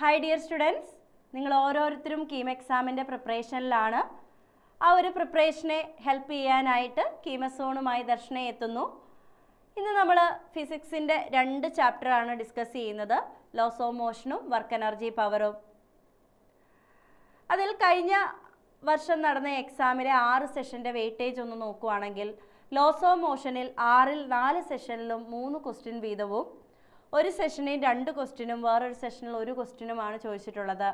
Hi dear students, നിങ്ങൾ ഓരോരുത്തരും കീം എക്സാമിൻ്റെ പ്രിപ്പറേഷനിലാണ്. ആ ഒരു പ്രിപ്പറേഷനെ ഹെൽപ്പ് ചെയ്യാനായിട്ട് കീമസോണുമായി ദർശന എത്തുന്നു. ഇന്ന് നമ്മൾ ഫിസിക്സിൻ്റെ 2 ചാപ്റ്ററാണ് ഡിസ്കസ് ചെയ്യുന്നത്, ലോസ് ഓഫ് മോഷനും വർക്ക് എനർജി പവറും. അതിൽ കഴിഞ്ഞ വർഷം നടന്ന എക്സാമിലെ 6 സെഷൻ്റെ വെയിറ്റേജ് ഒന്ന് നോക്കുകയാണെങ്കിൽ ലോസ് ഓഫ് മോഷനിൽ 6ൽ 4 സെഷനിലും 3 ക്വസ്റ്റ്യൻ വീതവും, ഒരു സെഷനിൽ 2 ക്വസ്റ്റ്യനും വേറൊരു സെഷനിൽ 1 ക്വസ്റ്റ്യനുമാണ് ചോദിച്ചിട്ടുള്ളത്.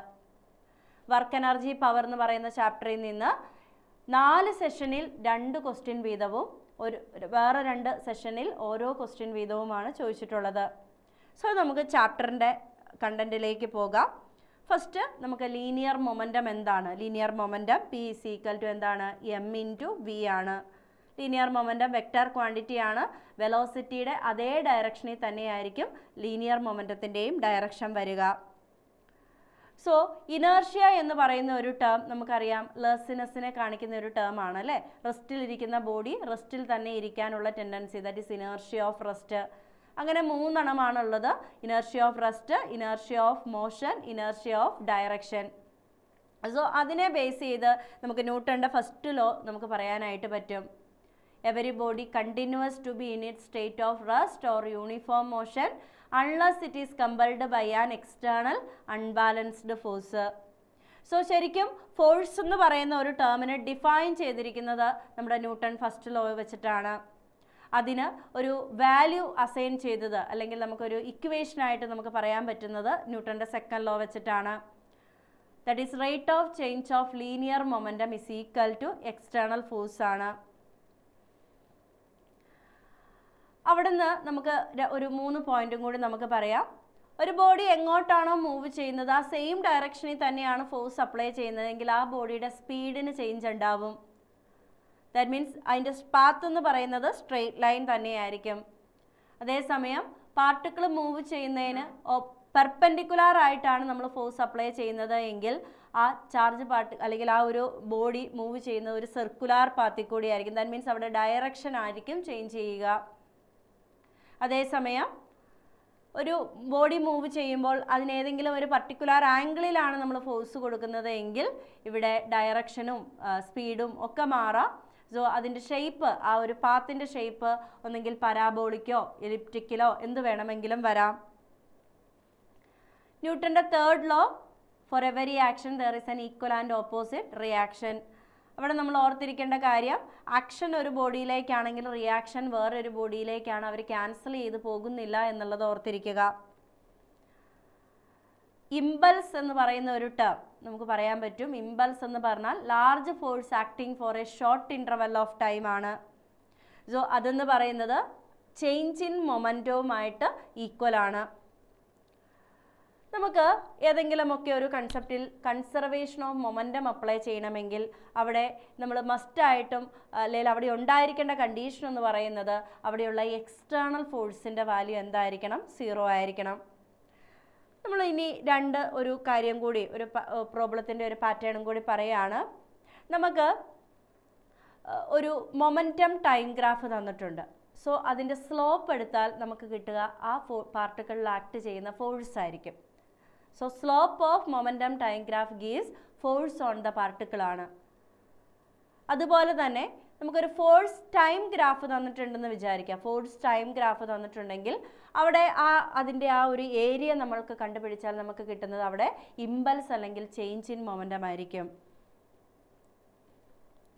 വർക്ക് എനർജി പവർ എന്ന് പറയുന്ന ചാപ്റ്ററിൽ നിന്ന് 4 സെഷനിൽ 2 ക്വസ്റ്റ്യൻ വീതവും വേറെ 2 സെഷനിൽ ഓരോ ക്വസ്റ്റ്യൻ വീതവുമാണ് ചോദിച്ചിട്ടുള്ളത്. സോ നമുക്ക് ചാപ്റ്ററിൻ്റെ കണ്ടൻറ്റിലേക്ക് പോകാം. ഫസ്റ്റ് നമുക്ക് ലീനിയർ മൊമെൻറ്റം എന്താണ്? ലീനിയർ മൊമെൻറ്റം P = എന്താണ്? M × V ആണ്. ലീനിയർ മൊമെൻറ്റം വെക്റ്റർ ക്വാണ്ടിറ്റി ആണ്. വെലോസിറ്റിയുടെ അതേ ഡയറക്ഷനിൽ തന്നെയായിരിക്കും ലീനിയർ മൊമെൻറ്റത്തിൻ്റെയും ഡയറക്ഷൻ വരിക. സോ ഇനേർഷ്യ എന്ന് പറയുന്ന ഒരു ടേം നമുക്കറിയാം, ലെസ്സിനെസ്സിനെ കാണിക്കുന്ന ഒരു ടേം ആണ് അല്ലേ. റെസ്റ്റിലിരിക്കുന്ന ബോഡി റെസ്റ്റിൽ തന്നെ ഇരിക്കാനുള്ള tendency, that is inertia of rest. അങ്ങനെ 3 എണ്ണമാണുള്ളത്: inertia of rest, inertia of motion, inertia of direction. So അതിനെ ബേസ് ചെയ്ത് നമുക്ക് ന്യൂട്ടൻ്റെ ഫസ്റ്റ് ലോ നമുക്ക് പറയാനായിട്ട് പറ്റും. Every body continues to be in its state of rest or uniform motion unless it is compelled by an external unbalanced force. So ശരിക്കും force എന്ന് പറയുന്ന ഒരു ടേമിനെ ഡിഫൈൻ ചെയ്തിരിക്കുന്നത് നമ്മുടെ ന്യൂട്ടൺ ഫസ്റ്റ് ലോ വെച്ചിട്ടാണ്. അതിന് ഒരു വാല്യൂ അസൈൻ ചെയ്തത്, അല്ലെങ്കിൽ നമുക്കൊരു ഇക്വേഷനായിട്ട് നമുക്ക് പറയാൻ പറ്റുന്നത് ന്യൂട്ടൻ്റെ സെക്കൻഡ് ലോ വെച്ചിട്ടാണ്. That is rate of change of linear momentum is equal to external force ആണ്. അവിടുന്ന് നമുക്ക് ഒരു 3 പോയിന്റും കൂടി നമുക്ക് പറയാം. ഒരു ബോഡി എങ്ങോട്ടാണോ മൂവ് ചെയ്യുന്നത് ആ സെയിം ഡയറക്ഷനിൽ തന്നെയാണ് ഫോഴ്സ് അപ്ലൈ ചെയ്യുന്നതെങ്കിൽ ആ ബോഡിയുടെ സ്പീഡിന് ചേഞ്ച് ഉണ്ടാവും. ദാറ്റ് മീൻസ് അതിൻ്റെ പാത്ത് എന്ന് പറയുന്നത് സ്ട്രെയിറ്റ് ലൈൻ തന്നെയായിരിക്കും. അതേസമയം പാർട്ടിക്കിൾ മൂവ് ചെയ്യുന്നതിന് പെർപെൻഡിക്കുലർ ആയിട്ടാണ് നമ്മൾ ഫോഴ്സ് അപ്ലൈ ചെയ്യുന്നത് എങ്കിൽ ആ ചാർജ് അല്ലെങ്കിൽ ആ ഒരു ബോഡി മൂവ് ചെയ്യുന്നത് ഒരു സർക്കുലാർ പാത്തിൽ കൂടി ആയിരിക്കും. ദാറ്റ് മീൻസ് അവിടെ ഡയറക്ഷൻ ആയിരിക്കും ചേഞ്ച് ചെയ്യുക. അതേസമയം ഒരു ബോഡി മൂവ് ചെയ്യുമ്പോൾ അതിനേതെങ്കിലും ഒരു പർട്ടിക്കുലർ ആംഗിളിലാണ് നമ്മൾ ഫോഴ്സ് കൊടുക്കുന്നത് എങ്കിൽ ഇവിടെ ഡയറക്ഷനും സ്പീഡും ഒക്കെ മാറാം. സോ അതിൻ്റെ ഷേപ്പ്, ആ ഒരു പാത്തിൻ്റെ ഷേപ്പ് ഒന്നെങ്കിൽ പരാബോളിക്കോ എലിപ്റ്റിക്കലോ എന്ത് വേണമെങ്കിലും വരാം. ന്യൂട്ടൻ്റെ third law, for every action there is an equal and opposite reaction. അവിടെ നമ്മൾ ഓർത്തിരിക്കേണ്ട കാര്യം, ആക്ഷൻ ഒരു ബോഡിയിലേക്കാണെങ്കിൽ റിയാക്ഷൻ വേറൊരു ബോഡിയിലേക്കാണ്, അവർ ക്യാൻസൽ ചെയ്ത് പോകുന്നില്ല എന്നുള്ളത് ഓർത്തിരിക്കുക. ഇമ്പൾസ് എന്ന് പറയുന്ന ഒരു ടേം നമുക്ക് പറയാൻ പറ്റും. ഇമ്പൾസ് എന്ന് പറഞ്ഞാൽ large force acting four A short interval of time ആണ്. സോ അതെന്ന് പറയുന്നത് ചേഞ്ച് ഇൻ മൊമെൻറ്റവുമായിട്ട് ഈക്വൽ ആണ്. നമുക്ക് ഏതെങ്കിലുമൊക്കെ ഒരു കൺസെപ്റ്റിൽ കൺസർവേഷൻ ഓഫ് മൊമെൻറ്റം അപ്ലൈ ചെയ്യണമെങ്കിൽ അവിടെ നമ്മൾ മസ്റ്റായിട്ടും അല്ലെങ്കിൽ അവിടെ ഉണ്ടായിരിക്കേണ്ട കണ്ടീഷൻ എന്ന് പറയുന്നത് അവിടെയുള്ള എക്സ്റ്റേണൽ ഫോഴ്സിൻ്റെ വാല്യൂ എന്തായിരിക്കണം? 0 ആയിരിക്കണം. നമ്മൾ ഇനി ഒരു കാര്യം കൂടി, ഒരു പ്രോബ്ലത്തിൻ്റെ ഒരു പാറ്റേണും കൂടി പറയുകയാണ്. നമുക്ക് ഒരു മൊമെൻറ്റം ടൈം ഗ്രാഫ് തന്നിട്ടുണ്ട്. സോ അതിൻ്റെ സ്ലോപ്പ് എടുത്താൽ നമുക്ക് കിട്ടുക ആ പാർട്ടിക്കിളിൽ ആക്ട് ചെയ്യുന്ന ഫോഴ്സ് ആയിരിക്കും. So slope of momentum time graph gives force on the particle ആണ്. അതുപോലെ തന്നെ നമുക്കൊരു ഫോഴ്സ് ടൈം ഗ്രാഫ് തന്നിട്ടുണ്ടെന്ന് വിചാരിക്കുക. ഫോഴ്സ് ടൈം ഗ്രാഫ് തന്നിട്ടുണ്ടെങ്കിൽ അവിടെ അതിൻ്റെ ആ ഒരു ഏരിയ നമ്മൾക്ക് കണ്ടുപിടിച്ചാൽ നമുക്ക് കിട്ടുന്നത് അവിടെ ഇമ്പൾസ് അല്ലെങ്കിൽ ചേഞ്ച് ഇൻ മൊമെൻറ്റം ആയിരിക്കും.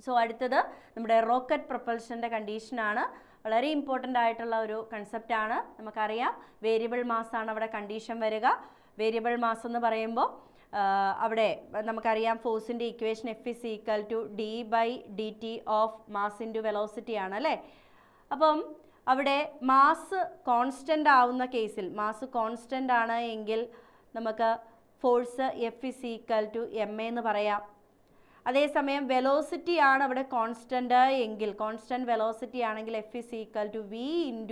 സോ അടുത്തത് നമ്മുടെ റോക്കറ്റ് പ്രൊപ്പൽഷൻ്റെ കണ്ടീഷനാണ്. വളരെ ഇമ്പോർട്ടൻ്റ് ആയിട്ടുള്ള ഒരു കൺസെപ്റ്റാണ്. നമുക്കറിയാം വേരിയബിൾ മാസ്സാണ് അവിടെ കണ്ടീഷൻ വരിക. വേരിയബിൾ മാസ് എന്ന് പറയുമ്പോൾ അവിടെ നമുക്കറിയാം ഫോഴ്സിൻ്റെ equation F = d/dt of mass into velocity ആണ് അല്ലേ. അപ്പം അവിടെ മാസ് കോൺസ്റ്റൻ്റ് ആവുന്ന കേസിൽ, മാസ് കോൺസ്റ്റൻ്റ് ആണ് എങ്കിൽ നമുക്ക് ഫോഴ്സ് F = ma എന്ന് പറയാം. അതേസമയം വെലോസിറ്റി ആണ് അവിടെ കോൺസ്റ്റൻ്റ് എങ്കിൽ, കോൺസ്റ്റൻറ്റ് വെലോസിറ്റി ആണെങ്കിൽ F = v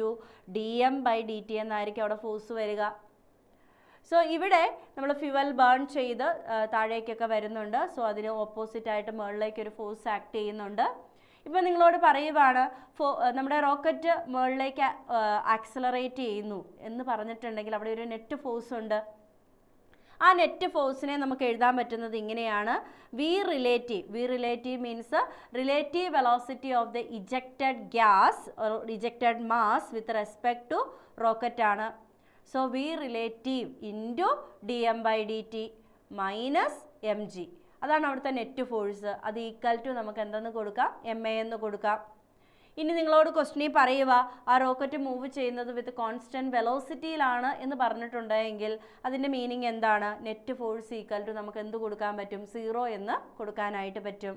× dm/dt എന്നായിരിക്കും അവിടെ ഫോഴ്സ് വരിക. സോ ഇവിടെ നമ്മൾ ഫ്യുവൽ ബേൺ ചെയ്ത് താഴേക്കൊക്കെ വരുന്നുണ്ട്. സോ അതിന് ഓപ്പോസിറ്റായിട്ട് മുകളിലേക്ക് ഒരു ഫോഴ്സ് ആക്ട് ചെയ്യുന്നുണ്ട്. ഇപ്പോൾ നിങ്ങളോട് പറയുവാണ് നമ്മുടെ റോക്കറ്റ് മുകളിലേക്ക് ആക്സലറേറ്റ് ചെയ്യുന്നു എന്ന് പറഞ്ഞിട്ടുണ്ടെങ്കിൽ അവിടെ ഒരു നെറ്റ് ഫോഴ്സ് ഉണ്ട്. ആ നെറ്റ് ഫോഴ്സിനെ നമുക്ക് എഴുതാൻ പറ്റുന്നത് ഇങ്ങനെയാണ്. V relative means relative velocity of the ejected gas ejected mass with respect to rocket ആണ്. So V relative into dm/dt minus mg, അതാണ് അവിടുത്തെ നെറ്റ് ഫോഴ്സ്. അത് ഈക്വൽ ടു നമുക്ക് എന്തെന്ന് കൊടുക്കാം, ma എന്ന് കൊടുക്കാം. ഇനി നിങ്ങളോട് ക്വസ്റ്റ്യനിൽ പറയുക ആ റോക്കറ്റ് മൂവ് ചെയ്യുന്നത് വിത്ത് കോൺസ്റ്റൻറ്റ് വെലോസിറ്റിയിലാണ് എന്ന് പറഞ്ഞിട്ടുണ്ടെങ്കിൽ അതിൻ്റെ മീനിങ് എന്താണ്? നെറ്റ് ഫോഴ്സ് ഈക്വൽ ടു നമുക്ക് എന്ത് കൊടുക്കാൻ പറ്റും? 0 എന്ന് കൊടുക്കാനായിട്ട് പറ്റും.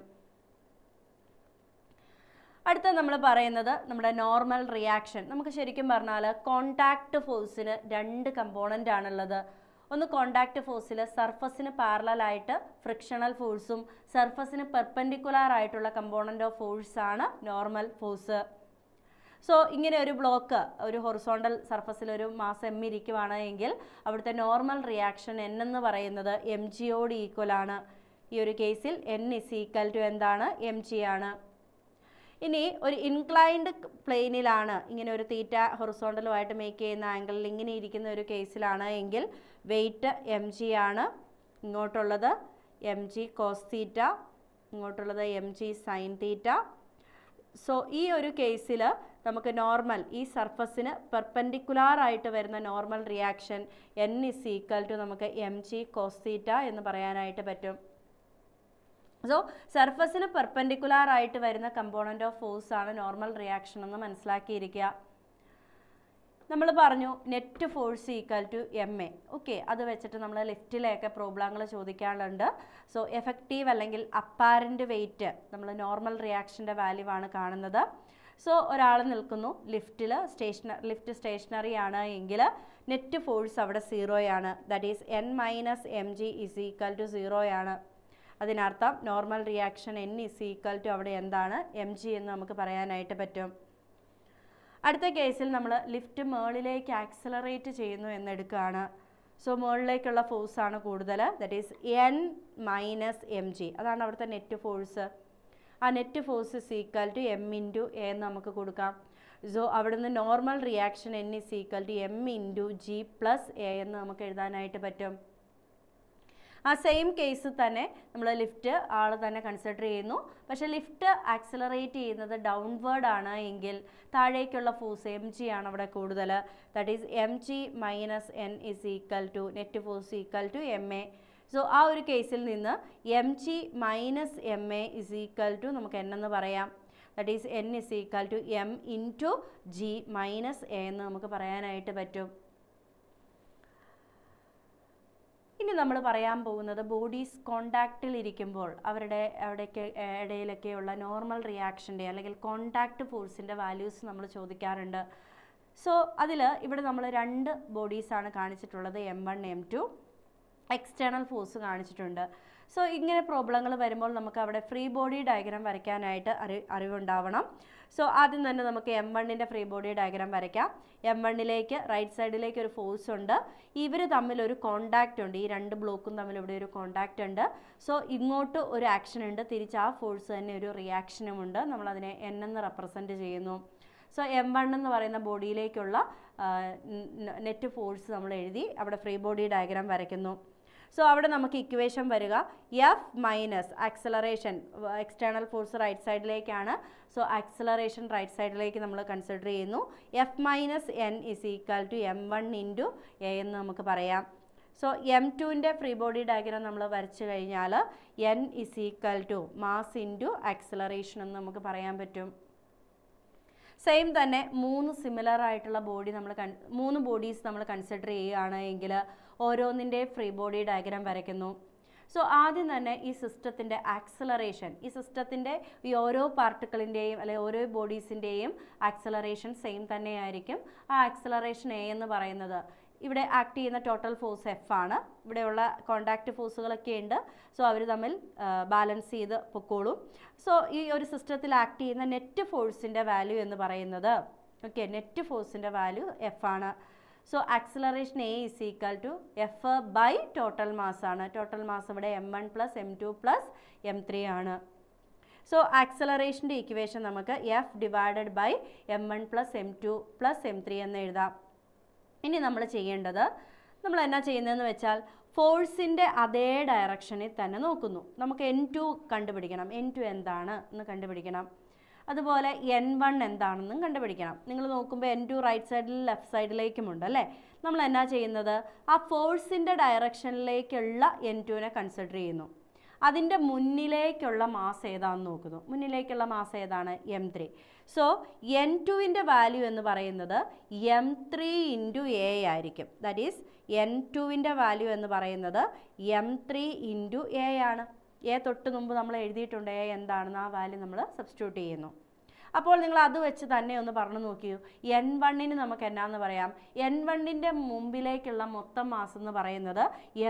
അടുത്ത നമ്മൾ പറയുന്നത് നമ്മുടെ നോർമൽ റിയാക്ഷൻ. നമുക്ക് ശരിക്കും പറഞ്ഞാൽ കോണ്ടാക്ട് ഫോഴ്സിന് 2 കമ്പോണൻ്റ് ആണുള്ളത്. ഒന്ന് കോണ്ടാക്ട് ഫോഴ്സിൽ സർഫസിന് പാരലലായിട്ട് ഫ്രിക്ഷണൽ ഫോഴ്സും സർഫസിന് പെർപെൻഡിക്കുലർ ആയിട്ടുള്ള കമ്പോണൻ്റ് ഓഫ് ഫോഴ്സാണ് നോർമൽ ഫോഴ്സ്. സോ ഇങ്ങനെ ഒരു ബ്ലോക്ക് ഒരു ഹൊറിസോണ്ടൽ സർഫസിൽ ഒരു മാസ് m ഇരിക്കുവാണെങ്കിൽ അവിടുത്തെ നോർമൽ റിയാക്ഷൻ n എന്ന് പറയുന്നത് mg യോട് ഈക്വൽ ആണ്. ഈ ഒരു കേസിൽ n ഇസ് ഈക്വൽ ടു എന്താണ്? mg ആണ്. ഇനി ഒരു ഇൻക്ലൈൻഡ് പ്ലെയിനിലാണ് ഇങ്ങനെ ഒരു തീറ്റ ഹൊറിസോണ്ടലുമായിട്ട് മേക്ക് ചെയ്യുന്ന ആംഗിളിൽ ഇങ്ങനെ ഇരിക്കുന്ന ഒരു കേസിലാണ് എങ്കിൽ വെയിറ്റ് mg ആണ്. ഇങ്ങോട്ടുള്ളത് mg കോസ് തീറ്റ, ഇങ്ങോട്ടുള്ളത് mg സൈൻ തീറ്റ. സോ ഈ ഒരു കേസിൽ നമുക്ക് നോർമൽ ഈ സർഫസിന് പെർപെൻഡിക്കുലർ ആയിട്ട് വരുന്ന normal reaction n is equal to നമുക്ക് mg കോസ് തീറ്റ എന്ന് പറയാനായിട്ട് പറ്റും. സോ സർഫസിന് പെർപെൻഡിക്കുലർ ആയിട്ട് വരുന്ന കമ്പോണൻ്റ് ഓഫ് ഫോഴ്സ് ആണ് നോർമൽ റിയാക്ഷൻ എന്ന് മനസ്സിലാക്കിയിരിക്കുക. നമ്മൾ പറഞ്ഞു net force equal to ma. Okay, അത് വെച്ചിട്ട് നമ്മൾ ലിഫ്റ്റിലെയൊക്കെ പ്രോബ്ലങ്ങൾ ചോദിക്കാറുണ്ട്. സോ എഫക്റ്റീവ് അല്ലെങ്കിൽ അപ്പാരൻറ്റ് വെയിറ്റ് നമ്മൾ നോർമൽ റിയാക്ഷൻ്റെ വാല്യൂ ആണ് കാണുന്നത്. സോ ഒരാൾ നിൽക്കുന്നു ലിഫ്റ്റിൽ, ലിഫ്റ്റ് സ്റ്റേഷനറി ആണ് എങ്കിൽ നെറ്റ് ഫോഴ്സ് അവിടെ 0 ആണ്. That is n minus mg is equal to 0 ആണ്. അതിനർത്ഥം normal reaction n is equal to അവിടെ എന്താണ്? mg എന്ന് നമുക്ക് പറയാനായിട്ട് പറ്റും. അടുത്ത കേസിൽ നമ്മൾ ലിഫ്റ്റ് മുകളിലേക്ക് ആക്സിലറേറ്റ് ചെയ്യുന്നു എന്നെടുക്കുകയാണ്. സോ മുകളിലേക്കുള്ള ഫോഴ്സാണ് കൂടുതൽ. That is n minus mg, അതാണ് അവിടുത്തെ നെറ്റ് ഫോഴ്സ്. ആ net force is equal to m into a എന്ന് നമുക്ക് കൊടുക്കാം. സോ അവിടുന്ന് normal reaction n is equal to m into g plus a എന്ന് നമുക്ക് എഴുതാനായിട്ട് പറ്റും. ആ സെയിം കേസ് തന്നെ നമ്മൾ ലിഫ്റ്റ് ആൾ തന്നെ കൺസിഡർ ചെയ്യുന്നു. പക്ഷേ ലിഫ്റ്റ് ആക്സിലറേറ്റ് ചെയ്യുന്നത് ഡൗൺവേർഡ് ആണ് എങ്കിൽ താഴേക്കുള്ള ഫോഴ്സ് mg ആണ് അവിടെ കൂടുതൽ. That is mg minus n is equal to net force equal to ma. So ആ ഒരു കേസിൽ നിന്ന് mg minus ma is equal to നമുക്ക് n എന്ന് പറയാം. That is n is equal to m into g minus a എന്ന് നമുക്ക് പറയാനായിട്ട് പറ്റും. ഇനി നമ്മൾ പറയാൻ പോകുന്നത് ബോഡീസ് കോണ്ടാക്റ്റിൽ ഇരിക്കുമ്പോൾ അവിടേക്ക് ഇടയിലൊക്കെയുള്ള നോർമൽ റിയാക്ഷൻ്റെ അല്ലെങ്കിൽ കോണ്ടാക്റ്റ് ഫോഴ്സിൻ്റെ വാല്യൂസ് നമ്മൾ ചോദിക്കാറുണ്ട്. സോ അതിൽ ഇവിടെ നമ്മൾ 2 ബോഡീസാണ് കാണിച്ചിട്ടുള്ളത്, m1 m2. എക്സ്റ്റേണൽ ഫോഴ്സ് കാണിച്ചിട്ടുണ്ട്. സോ ഇങ്ങനെ പ്രോബ്ലങ്ങൾ വരുമ്പോൾ നമുക്ക് അവിടെ ഫ്രീ ബോഡി ഡയഗ്രാം വരയ്ക്കാനായിട്ട് അറിവുണ്ടാവണം. സോ ആദ്യം തന്നെ നമുക്ക് m1ൻ്റെ ഫ്രീ ബോഡി ഡയഗ്രാം വരയ്ക്കാം. m1ലേക്ക് റൈറ്റ് സൈഡിലേക്ക് ഒരു ഫോഴ്സ് ഉണ്ട്. ഇവർ തമ്മിലൊരു കോണ്ടാക്റ്റ് ഉണ്ട്. ഈ 2 ബ്ലോക്കും തമ്മിൽ ഇവിടെ ഒരു കോണ്ടാക്റ്റ് ഉണ്ട്. സോ ഇങ്ങോട്ട് ഒരു ആക്ഷൻ ഉണ്ട്, തിരിച്ച് ആ ഫോഴ്സ് തന്നെ ഒരു റിയാക്ഷനും ഉണ്ട്. നമ്മളതിനെ n എന്ന് റെപ്രസെൻറ്റ് ചെയ്യുന്നു. സോ m1 എന്ന് പറയുന്ന ബോഡിയിലേക്കുള്ള നെറ്റ് ഫോഴ്സ് നമ്മൾ എഴുതി അവിടെ ഫ്രീ ബോഡി ഡയഗ്രാം വരയ്ക്കുന്നു. സോ അവിടെ നമുക്ക് ഇക്വേഷൻ വരിക F minus acceleration, external force right സൈഡിലേക്കാണ്. സോ ആക്സലറേഷൻ റൈറ്റ് സൈഡിലേക്ക് നമ്മൾ കൺസിഡർ ചെയ്യുന്നു. F minus n is equal to m1 into a എന്ന് നമുക്ക് പറയാം. സോ m2ൻ്റെ ഫ്രീ ബോഡി ഡയഗ്രാം നമ്മൾ വരച്ചു കഴിഞ്ഞാൽ n is equal to mass into acceleration എന്ന് നമുക്ക് പറയാൻ പറ്റും. സെയിം തന്നെ 3 സിമിലർ ആയിട്ടുള്ള മൂന്ന് ബോഡീസ് നമ്മൾ കൺസിഡർ ചെയ്യുകയാണ് എങ്കിൽ ഓരോന്നിൻ്റെ ഫ്രീ ബോഡി ഡയഗ്രാം വരയ്ക്കുന്നു. സോ ആദ്യം തന്നെ ഈ സിസ്റ്റത്തിൻ്റെ ആക്സലറേഷൻ, ഈ സിസ്റ്റത്തിൻ്റെ ഈ ഓരോ പാർട്ടിക്കിളിൻ്റെയും അല്ലെങ്കിൽ ഓരോ ബോഡീസിൻ്റെയും ആക്സലറേഷൻ സെയിം തന്നെയായിരിക്കും. ആ ആക്സലറേഷൻ a എന്ന് പറയുന്നത് ഇവിടെ ആക്ട് ചെയ്യുന്ന ടോട്ടൽ ഫോഴ്സ് F ആണ്. ഇവിടെയുള്ള കോണ്ടാക്റ്റ് ഫോഴ്സുകളൊക്കെ ഉണ്ട്. സോ അവർ തമ്മിൽ ബാലൻസ് ചെയ്ത് പൊക്കോളും. സോ ഈ ഒരു സിസ്റ്റത്തിൽ ആക്ട് ചെയ്യുന്ന നെറ്റ് ഫോഴ്സിൻ്റെ വാല്യൂ എന്ന് പറയുന്നത് നെറ്റ് ഫോഴ്സിൻ്റെ വാല്യൂ F ആണ്. So acceleration a is equal to F by total mass ആണ്. ടോട്ടൽ മാസ് ഇവിടെ m1 plus m2 plus m3 ആണ്. സോ ആക്സിലറേഷൻ്റെ ഇക്വേഷൻ നമുക്ക് F divided by m1 plus m2 plus m3 എന്ന് എഴുതാം. ഇനി നമ്മൾ ചെയ്യേണ്ടത്, നമ്മൾ എന്നാ ചെയ്യുന്നതെന്ന് വെച്ചാൽ ഫോഴ്സിൻ്റെ അതേ ഡയറക്ഷനിൽ തന്നെ നോക്കുന്നു. നമുക്ക് N2 കണ്ടുപിടിക്കണം. N2 എന്താണ് എന്ന് കണ്ടുപിടിക്കണം. അതുപോലെ N1 എന്താണെന്നും കണ്ടുപിടിക്കണം. നിങ്ങൾ നോക്കുമ്പോൾ N2 റൈറ്റ് സൈഡിൽ ലെഫ്റ്റ് സൈഡിലേക്കുമുണ്ട് അല്ലേ. നമ്മൾ എന്നാ ചെയ്യുന്നത്, ആ ഫോഴ്സിൻ്റെ ഡയറക്ഷനിലേക്കുള്ള N2നെ കൺസിഡർ ചെയ്യുന്നു. അതിൻ്റെ മുന്നിലേക്കുള്ള മാസ് ഏതാണെന്ന് നോക്കുന്നു. മുന്നിലേക്കുള്ള മാസ് ഏതാണ്? M3. സോ N2വിൻ്റെ വാല്യൂ എന്ന് പറയുന്നത് M3 ഇൻറ്റു എ ആയിരിക്കും. ദാറ്റ് ഈസ് N2വിൻ്റെ വാല്യൂ എന്ന് പറയുന്നത് M3 ഇൻറ്റു എ ആണ്. എ തൊട്ട് മുമ്പ് നമ്മൾ എഴുതിയിട്ടുണ്ട് എ എന്താണെന്ന്. ആ വാല്യൂ നമ്മൾ സബ്സ്റ്റിറ്റ്യൂട്ട് ചെയ്യുന്നു. അപ്പോൾ നിങ്ങൾ അത് വെച്ച് തന്നെ ഒന്ന് പറഞ്ഞു നോക്കിയൂ. N1ന് നമുക്ക് എന്നാന്ന് പറയാം? N1ൻ്റെ മുമ്പിലേക്കുള്ള മൊത്തം മാസ് എന്ന് പറയുന്നത്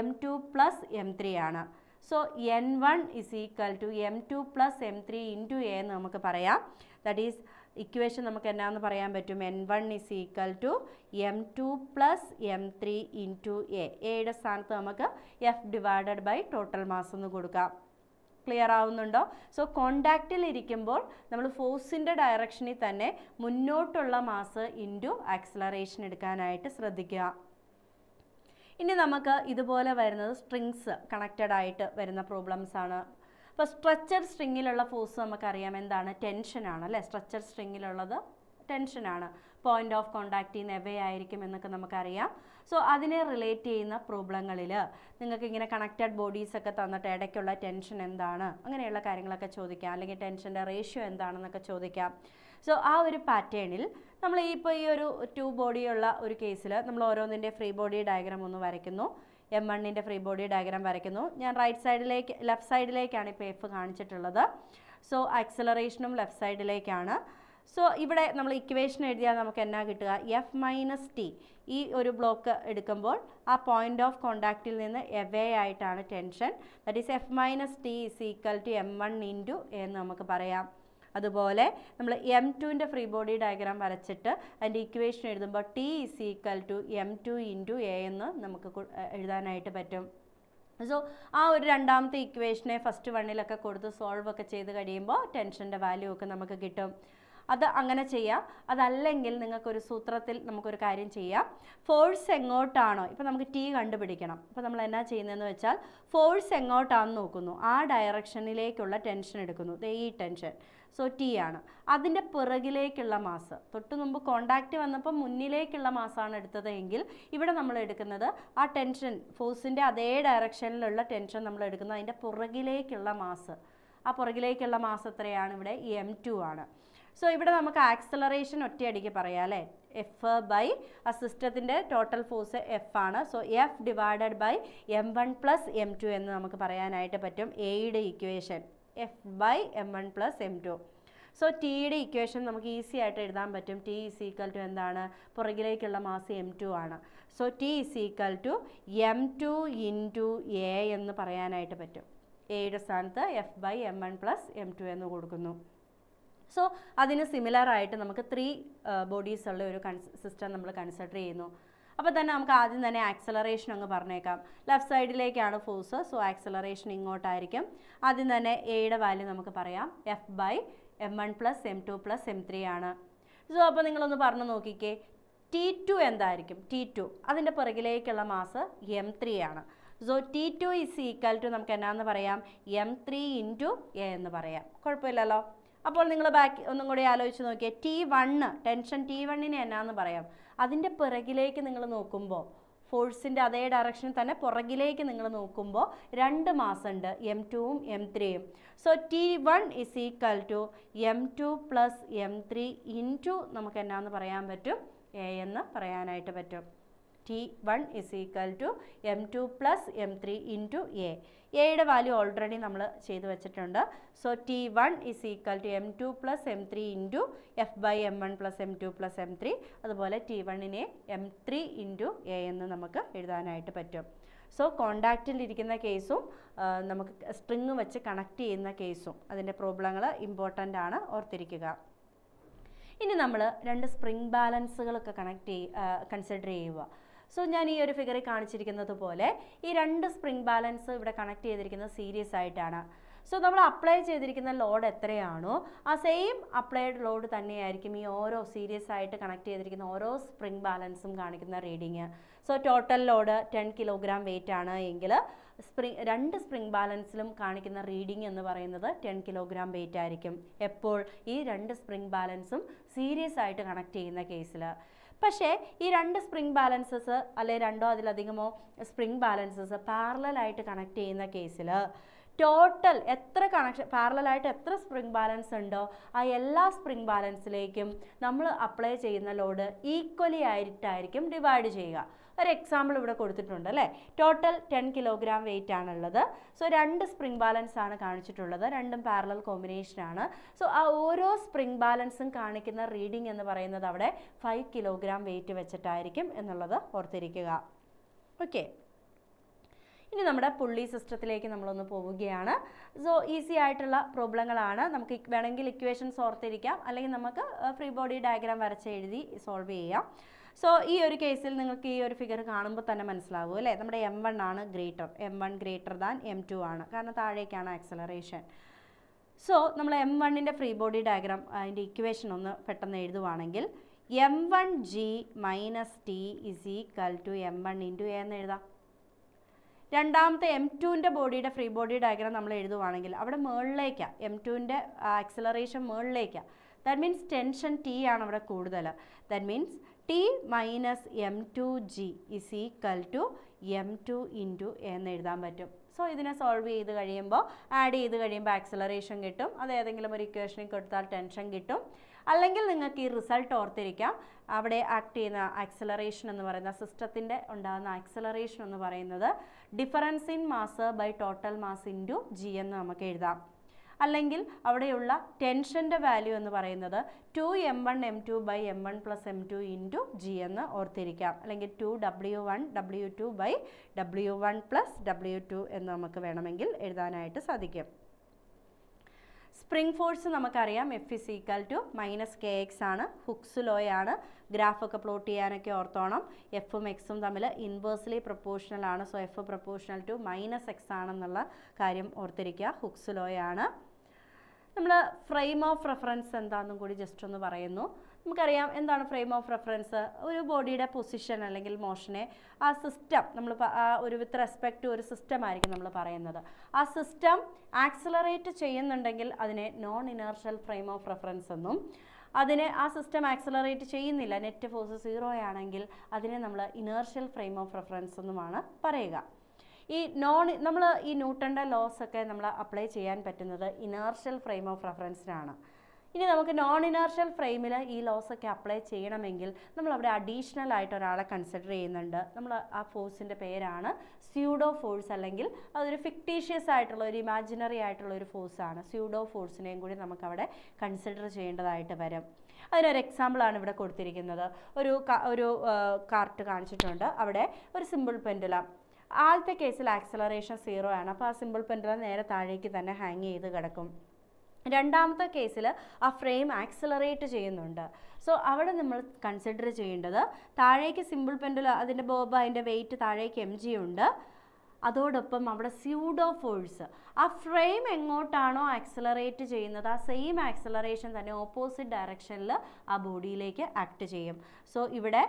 M2 പ്ലസ് M3 ആണ്. So N1 is equal to M2 plus M3 into a എന്ന് നമുക്ക് പറയാം. ദാറ്റ് ഈസ് ഇക്വേഷൻ നമുക്ക് എന്നാന്ന് പറയാൻ പറ്റും? N1 is equal to M2 plus M3 into A. എയുടെ സ്ഥാനത്ത് നമുക്ക് F divided by total mass എന്ന് കൊടുക്കാം. ക്ലിയർ ആവുന്നുണ്ടോ? സോ കോണ്ടാക്റ്റിൽ ഇരിക്കുമ്പോൾ നമ്മൾ ഫോഴ്സിൻ്റെ ഡയറക്ഷനിൽ തന്നെ മുന്നോട്ടുള്ള മാസ് ഇൻറ്റു ആക്സിലറേഷൻ എടുക്കാനായിട്ട് ശ്രദ്ധിക്കുക. ഇനി നമുക്ക് ഇതുപോലെ വരുന്നത് സ്ട്രിങ്സ് കണക്റ്റഡ് ആയിട്ട് വരുന്ന പ്രോബ്ലംസ് ആണ്. അപ്പോൾ സ്ട്രെച്ചർ സ്ട്രിങ്ങിലുള്ള ഫോഴ്സ് നമുക്കറിയാം എന്താണ്? ടെൻഷനാണ് അല്ലേ. സ്ട്രെച്ചർ സ്ട്രിങ്ങിലുള്ളത് ടെൻഷനാണ്. പോയിന്റ് ഓഫ് കോണ്ടാക്റ്റിൽ നിന്ന് എവേ ആയിരിക്കും എന്നൊക്കെ നമുക്കറിയാം. സോ അതിനെ റിലേറ്റ് ചെയ്യുന്ന പ്രോബ്ലങ്ങളിൽ നിങ്ങൾക്ക് ഇങ്ങനെ കണക്റ്റഡ് ബോഡീസ് ഒക്കെ തന്നിട്ട് ഇടയ്ക്കുള്ള ടെൻഷൻ എന്താണ് അങ്ങനെയുള്ള കാര്യങ്ങളൊക്കെ ചോദിക്കാം. അല്ലെങ്കിൽ ടെൻഷൻ്റെ റേഷ്യോ എന്താണെന്നൊക്കെ ചോദിക്കാം. സോ ആ ഒരു പാറ്റേണിൽ നമ്മൾ ഇപ്പോൾ ഈ ഒരു 2 ബോഡിയുള്ള ഒരു കേസിൽ നമ്മൾ ഓരോന്നിൻ്റെ ഫ്രീ ബോഡി ഡയഗ്രാം ഒന്ന് വരയ്ക്കുന്നു. M1ൻ്റെ ഫ്രീ ബോഡി ഡയഗ്രാം വരയ്ക്കുന്നു. ഞാൻ ലെഫ്റ്റ് സൈഡിലേക്കാണ് ഇപ്പോൾ F കാണിച്ചിട്ടുള്ളത്. സോ ആക്സിലറേഷനും ലെഫ്റ്റ് സൈഡിലേക്കാണ്. സോ ഇവിടെ നമ്മൾ ഇക്വേഷൻ എഴുതിയാൽ നമുക്ക് എന്നാ കിട്ടുക? F minus T. ഈ ഒരു ബ്ലോക്ക് എടുക്കുമ്പോൾ ആ പോയിന്റ് ഓഫ് കോണ്ടാക്റ്റിൽ നിന്ന് എവേ ആയിട്ടാണ് tension. That is F minus T is equal to M1 into എന്ന് നമുക്ക് പറയാം. അതുപോലെ നമ്മൾ M2ൻ്റെ ഫ്രീ ബോഡി ഡയഗ്രാം വരച്ചിട്ട് അതിൻ്റെ ഇക്വേഷൻ എഴുതുമ്പോൾ T is equal to M2 into a എന്ന് നമുക്ക് എഴുതാനായിട്ട് പറ്റും. സോ ആ ഒരു രണ്ടാമത്തെ ഇക്വേഷനെ ഫസ്റ്റ് വണ്ണിലൊക്കെ കൊടുത്ത് സോൾവ് ഒക്കെ ചെയ്ത് കഴിയുമ്പോൾ ടെൻഷൻ്റെ വാല്യൂ ഒക്കെ നമുക്ക് കിട്ടും. അത് അങ്ങനെ ചെയ്യാം. അതല്ലെങ്കിൽ നിങ്ങൾക്കൊരു സൂത്രത്തിൽ നമുക്കൊരു കാര്യം ചെയ്യാം. ഫോഴ്സ് എങ്ങോട്ടാണോ, ഇപ്പോൾ നമുക്ക് ടി കണ്ടുപിടിക്കണം. അപ്പോൾ നമ്മൾ എന്നാ ചെയ്യുന്നതെന്ന് വെച്ചാൽ ഫോഴ്സ് എങ്ങോട്ടാണെന്ന് നോക്കുന്നു. ആ ഡയറക്ഷനിലേക്കുള്ള ടെൻഷൻ എടുക്കുന്നു. ഈ ടെൻഷൻ സോ ടി ആണ്. അതിൻ്റെ പിറകിലേക്കുള്ള മാസ്, തൊട്ട് മുമ്പ് കോണ്ടാക്റ്റ് വന്നപ്പോൾ മുന്നിലേക്കുള്ള മാസാണ് എടുത്തത് എങ്കിൽ ഇവിടെ നമ്മൾ എടുക്കുന്നത് ആ ടെൻഷൻ ഫോഴ്സിൻ്റെ അതേ ഡയറക്ഷനിലുള്ള ടെൻഷൻ നമ്മൾ എടുക്കുന്നത് അതിൻ്റെ പുറകിലേക്കുള്ള മാസ്. ആ പുറകിലേക്കുള്ള മാസ് എത്രയാണ്? ഇവിടെ M2 ആണ്. സോ ഇവിടെ നമുക്ക് ആക്സിലറേഷൻ ഒറ്റയടിക്ക് പറയാം അല്ലേ. എഫ് ബൈ ആ സിസ്റ്റത്തിൻ്റെ ടോട്ടൽ ഫോഴ്സ് F ആണ്. So F divided by M1 plus M2 എന്ന് നമുക്ക് പറയാനായിട്ട് പറ്റും. എയുടെ equation F by M1 plus M2. So ടിയുടെ ഇക്വേഷൻ നമുക്ക് ഈസി ആയിട്ട് എഴുതാൻ പറ്റും. ടി ഇസ് ഈക്വൽ ടു എന്താണ്? പുറകിലേക്കുള്ള മാസ് M2 ആണ്. So T is equal to M2 into a എന്ന് പറയാനായിട്ട് പറ്റും. എയുടെ സ്ഥാനത്ത് F by M1 plus M2 എന്ന് കൊടുക്കുന്നു. സോ അതിന് സിമിലറായിട്ട് നമുക്ക് 3 ബോഡീസ് ഉള്ള ഒരു സിസ്റ്റം നമ്മൾ കൺസിഡർ ചെയ്യുന്നു. അപ്പോൾ തന്നെ നമുക്ക് ആദ്യം തന്നെ ആക്സലറേഷൻ അങ്ങ് പറഞ്ഞേക്കാം. ലെഫ്റ്റ് സൈഡിലേക്കാണ് ഫോഴ്സ്. സോ ആക്സലറേഷൻ ഇങ്ങോട്ടായിരിക്കും. ആദ്യം തന്നെ എയുടെ വാല്യൂ നമുക്ക് പറയാം F by M1 plus M2 plus M3 ആണ്. സോ അപ്പോൾ നിങ്ങളൊന്ന് പറഞ്ഞു നോക്കിക്കേ, T2 എന്തായിരിക്കും? T2 അതിൻ്റെ പുറകിലേക്കുള്ള മാസ് M3 ആണ്. So T2 is equal to നമുക്ക് എന്നാന്ന് പറയാം? M3 ഇൻറ്റു എ എന്ന് പറയാം. കുഴപ്പമില്ലല്ലോ. അപ്പോൾ നിങ്ങൾ ബാക്കി ഒന്നും കൂടി ആലോചിച്ച് നോക്കിയേ. T1 ടെൻഷൻ T1നെ എന്നാന്ന് പറയാം? അതിൻ്റെ പിറകിലേക്ക് നിങ്ങൾ നോക്കുമ്പോൾ ഫോഴ്സിൻ്റെ അതേ ഡയറക്ഷനിൽ തന്നെ പുറകിലേക്ക് നിങ്ങൾ നോക്കുമ്പോൾ 2 മാസ് ഉണ്ട്, M2ഉം M3യും. So T1 is equal to M2 plus M3 into നമുക്ക് എന്നാന്ന് പറയാൻ പറ്റും? എ എന്ന് പറയാനായിട്ട് പറ്റും. T1 is equal to M2 plus M3 into A. എയുടെ വാല്യൂ ഓൾറെഡി നമ്മൾ ചെയ്ത് വെച്ചിട്ടുണ്ട്. So T1 is equal to M2 plus M3 into F by M1 plus M2 plus M3. അതുപോലെ T1നെ M3 ഇൻറ്റു എ എന്ന് നമുക്ക് എഴുതാനായിട്ട് പറ്റും. സോ കോണ്ടാക്റ്റിലിരിക്കുന്ന കേസും നമുക്ക് സ്ട്രിങ് വെച്ച് കണക്ട് ചെയ്യുന്ന കേസും അതിൻ്റെ പ്രോബ്ലങ്ങൾ ഇമ്പോർട്ടൻ്റ് ആണ്, ഓർത്തിരിക്കുക. ഇനി നമ്മൾ 2 സ്പ്രിംഗ് ബാലൻസുകളൊക്കെ കൺസിഡർ ചെയ്യുക. സോ ഞാൻ ഈ ഒരു ഫിഗറിൽ കാണിച്ചിരിക്കുന്നത് പോലെ ഈ 2 സ്പ്രിംഗ് ബാലൻസ് ഇവിടെ കണക്ട് ചെയ്തിരിക്കുന്നത് സീരീസ് ആയിട്ടാണ്. സോ നമ്മൾ അപ്ലൈ ചെയ്തിരിക്കുന്ന ലോഡ് എത്രയാണോ ആ സെയിം അപ്ലൈഡ് ലോഡ് തന്നെയായിരിക്കും ഈ ഓരോ സീരീസ് ആയിട്ട് കണക്ട് ചെയ്തിരിക്കുന്ന ഓരോ സ്പ്രിംഗ് ബാലൻസും കാണിക്കുന്ന reading. So total load 10 kilogram wait ആണ് എങ്കിൽ രണ്ട് സ്പ്രിംഗ് ബാലൻസിലും കാണിക്കുന്ന റീഡിംഗ് എന്ന് പറയുന്നത് 10 കിലോഗ്രാം വെയിറ്റ് ആയിരിക്കും. എപ്പോൾ ഈ രണ്ട് സ്പ്രിംഗ് ബാലൻസും സീരീസ് ആയിട്ട് കണക്ട് ചെയ്യുന്ന കേസിൽ. പക്ഷേ ഈ രണ്ട് സ്പ്രിംഗ് ബാലൻസസ് അല്ലെ രണ്ടോ അതിലധികമോ സ്പ്രിംഗ് ബാലൻസസ് പാരലലായിട്ട് കണക്ട് ചെയ്യുന്ന കേസിൽ ടോട്ടൽ എത്ര പാരലലായിട്ട് എത്ര സ്പ്രിംഗ് ബാലൻസ് ഉണ്ടോ ആ എല്ലാ സ്പ്രിംഗ് ബാലൻസിലേക്കും നമ്മൾ അപ്ലൈ ചെയ്യുന്ന ലോഡ് ഈക്വലി ആയിട്ടായിരിക്കും ഡിവൈഡ് ചെയ്യുക. ഒരു എക്സാമ്പിൾ ഇവിടെ കൊടുത്തിട്ടുണ്ട് അല്ലേ. ടോട്ടൽ 10 കിലോഗ്രാം വെയിറ്റ് ആണുള്ളത്. സോ രണ്ട് സ്പ്രിംഗ് ബാലൻസ് ആണ് കാണിച്ചിട്ടുള്ളത്, രണ്ടും പാരലൽ കോമ്പിനേഷൻ ആണ്. സോ ആ ഓരോ സ്പ്രിംഗ് ബാലൻസും കാണിക്കുന്ന റീഡിംഗ് എന്ന് പറയുന്നത് അവിടെ 5 കിലോഗ്രാം വെയിറ്റ് വെച്ചിട്ടായിരിക്കും എന്നുള്ളത് ഓർത്തിരിക്കുക. ഓക്കെ, ഇനി നമ്മുടെ പുള്ളി സിസ്റ്റത്തിലേക്ക് നമ്മളൊന്ന് പോവുകയാണ്. സോ ഈസി ആയിട്ടുള്ള പ്രോബ്ലങ്ങളാണ്. നമുക്ക് വേണമെങ്കിൽ ഇക്വേഷൻസ് ഓർത്തിരിക്കാം, അല്ലെങ്കിൽ നമുക്ക് ഫ്രീ ബോഡി ഡയഗ്രാം വരച്ച് എഴുതി സോൾവ് ചെയ്യാം. സോ ഈ ഒരു കേസിൽ നിങ്ങൾക്ക് ഈ ഒരു ഫിഗർ കാണുമ്പോൾ തന്നെ മനസ്സിലാവും അല്ലേ, നമ്മുടെ M1 ആണ് greater, M1 greater than M2 ആണ്, കാരണം താഴേക്കാണ് ആക്സലറേഷൻ. സോ നമ്മൾ M1ൻ്റെ ഫ്രീ ബോഡി ഡയഗ്രാം അതിൻ്റെ ഇക്വേഷൻ ഒന്ന് പെട്ടെന്ന് എഴുതുവാണെങ്കിൽ M1G minus T is equal to M1 into a എന്ന് എഴുതാം. രണ്ടാമത്തെ M2ൻ്റെ ബോഡിയുടെ ഫ്രീ ബോഡി ഡയഗ്രാം നമ്മൾ എഴുതുവാണെങ്കിൽ അവിടെ മുകളിലേക്കാണ്, M2ൻ്റെ ആക്സലറേഷൻ മുകളിലേക്കാണ്. ദാറ്റ് മീൻസ് ടെൻഷൻ T ആണ് അവിടെ കൂടുതൽ. That means T minus M2G is equal to M2 into എന്ന് എഴുതാൻ പറ്റും. സോ ഇതിനെ സോൾവ് ചെയ്ത് കഴിയുമ്പോൾ ആഡ് ചെയ്ത് കഴിയുമ്പോൾ ആക്സലറേഷൻ കിട്ടും. അത് ഏതെങ്കിലും ഒരു ഇക്വേഷനിൽ കൊടുത്താൽ ടെൻഷൻ കിട്ടും. അല്ലെങ്കിൽ നിങ്ങൾക്ക് ഈ റിസൾട്ട് ഓർത്തിരിക്കാം, അവിടെ ആക്ട് ചെയ്യുന്ന ആക്സലറേഷൻ എന്ന് പറയുന്ന സിസ്റ്റത്തിൻ്റെ ഉണ്ടാകുന്ന ആക്സലറേഷൻ എന്ന് പറയുന്നത് difference in mass by total mass into G എന്ന് നമുക്ക് എഴുതാം. അല്ലെങ്കിൽ അവിടെയുള്ള ടെൻഷൻ്റെ വാല്യൂ എന്ന് പറയുന്നത് 2m1 m2 by m1 plus m2 into G എന്ന് ഓർത്തിരിക്കാം. അല്ലെങ്കിൽ 2w1 w2 by w1 plus w2 എന്ന് നമുക്ക് വേണമെങ്കിൽ എഴുതാനായിട്ട് സാധിക്കും. സ്പ്രിംഗ് ഫോഴ്സ് നമുക്കറിയാം F is equal to minus kx ആണ്. ഹുക്സ് ലോയാണ്. ഗ്രാഫൊക്കെ പ്ലോട്ട് ചെയ്യാനൊക്കെ ഓർത്തോണം. എഫും എക്സും തമ്മിൽ ഇൻവേഴ്സ്ലി പ്രൊപ്പോർഷണൽ ആണ്. So F proportional to minus X ആണെന്നുള്ള കാര്യം ഓർത്തിരിക്കുക. ഹുക്സ് ലോയാണ്. നമ്മൾ ഫ്രെയിം ഓഫ് റെഫറൻസ് എന്താണെന്നും കൂടി ജസ്റ്റ് ഒന്ന് പറയുന്നു. നമുക്കറിയാം എന്താണ് ഫ്രെയിം ഓഫ് റെഫറൻസ്. ഒരു ബോഡിയുടെ പൊസിഷൻ അല്ലെങ്കിൽ മോഷനെ ആ സിസ്റ്റം നമ്മൾ ഒരു വിത്ത് റെസ്പെക്ട് ടു ഒരു സിസ്റ്റം ആയിരിക്കും നമ്മൾ പറയുന്നത്. ആ സിസ്റ്റം ആക്സലറേറ്റ് ചെയ്യുന്നുണ്ടെങ്കിൽ അതിനെ non inertial frame of reference എന്നും, അതിനെ ആ സിസ്റ്റം ആക്സലറേറ്റ് ചെയ്യുന്നില്ല, നെറ്റ് ഫോഴ്സ് 0 ആണെങ്കിൽ അതിനെ നമ്മൾ ഇനേർഷ്യൽ ഫ്രെയിം ഓഫ് റെഫറൻസ് എന്നുമാണ് പറയുക. നമ്മൾ ഈ ന്യൂട്ടൻ്റെ ലോസ് ഒക്കെ നമ്മൾ അപ്ലൈ ചെയ്യാൻ പറ്റുന്നത് ഇനേർഷ്യൽ ഫ്രെയിം ഓഫ് റെഫറൻസിനാണ്. ഇനി നമുക്ക് നോൺ ഇനേർഷ്യൽ ഫ്രെയിമിൽ ഈ ലോസ് ഒക്കെ അപ്ലൈ ചെയ്യണമെങ്കിൽ നമ്മൾ അവിടെ അഡീഷണൽ ആയിട്ട് ഒരാളെ കൺസിഡർ ചെയ്യുന്നുണ്ട്. നമ്മൾ ആ ഫോഴ്സിൻ്റെ പേരാണ് സ്യൂഡോ ഫോഴ്സ്, അല്ലെങ്കിൽ അതൊരു ഫിക്ടീഷ്യസ് ആയിട്ടുള്ള ഒരു ഇമാജിനറി ആയിട്ടുള്ള ഒരു ഫോഴ്സാണ്. സ്യൂഡോ ഫോഴ്സിനെയും കൂടി നമുക്കവിടെ കൺസിഡർ ചെയ്യേണ്ടതായിട്ട് വരും. അതിനൊരു എക്സാമ്പിളാണ് ഇവിടെ കൊടുത്തിരിക്കുന്നത്. ഒരു കാർട്ട് കാണിച്ചിട്ടുണ്ട്. അവിടെ ഒരു സിമ്പിൾ പെൻഡുലം. ആദ്യത്തെ കേസിൽ ആക്സലറേഷൻ 0 ആണ്. അപ്പോൾ ആ സിമ്പിൾ പെൻഡുലം നേരെ താഴേക്ക് തന്നെ ഹാങ് ചെയ്ത് കിടക്കും. രണ്ടാമത്തെ കേസിൽ ആ ഫ്രെയിം ആക്സലറേറ്റ് ചെയ്യുന്നുണ്ട്. സോ അവിടെ നമ്മൾ കൺസിഡർ ചെയ്യേണ്ടത് താഴേക്ക് സിമ്പിൾ പെൻഡുലം, അതിൻ്റെ ബോബ്, അതിൻ്റെ വെയിറ്റ് താഴേക്ക് mg ഉണ്ട്. അതോടൊപ്പം അവിടെ സ്യൂഡോ ഫോഴ്സ്, ആ ഫ്രെയിം എങ്ങോട്ടാണോ ആക്സലറേറ്റ് ചെയ്യുന്നത് ആ സെയിം ആക്സലറേഷൻ തന്നെ ഓപ്പോസിറ്റ് ഡയറക്ഷനിൽ ആ ബോഡിയിലേക്ക് ആക്ട് ചെയ്യും. സോ ഇവിടെ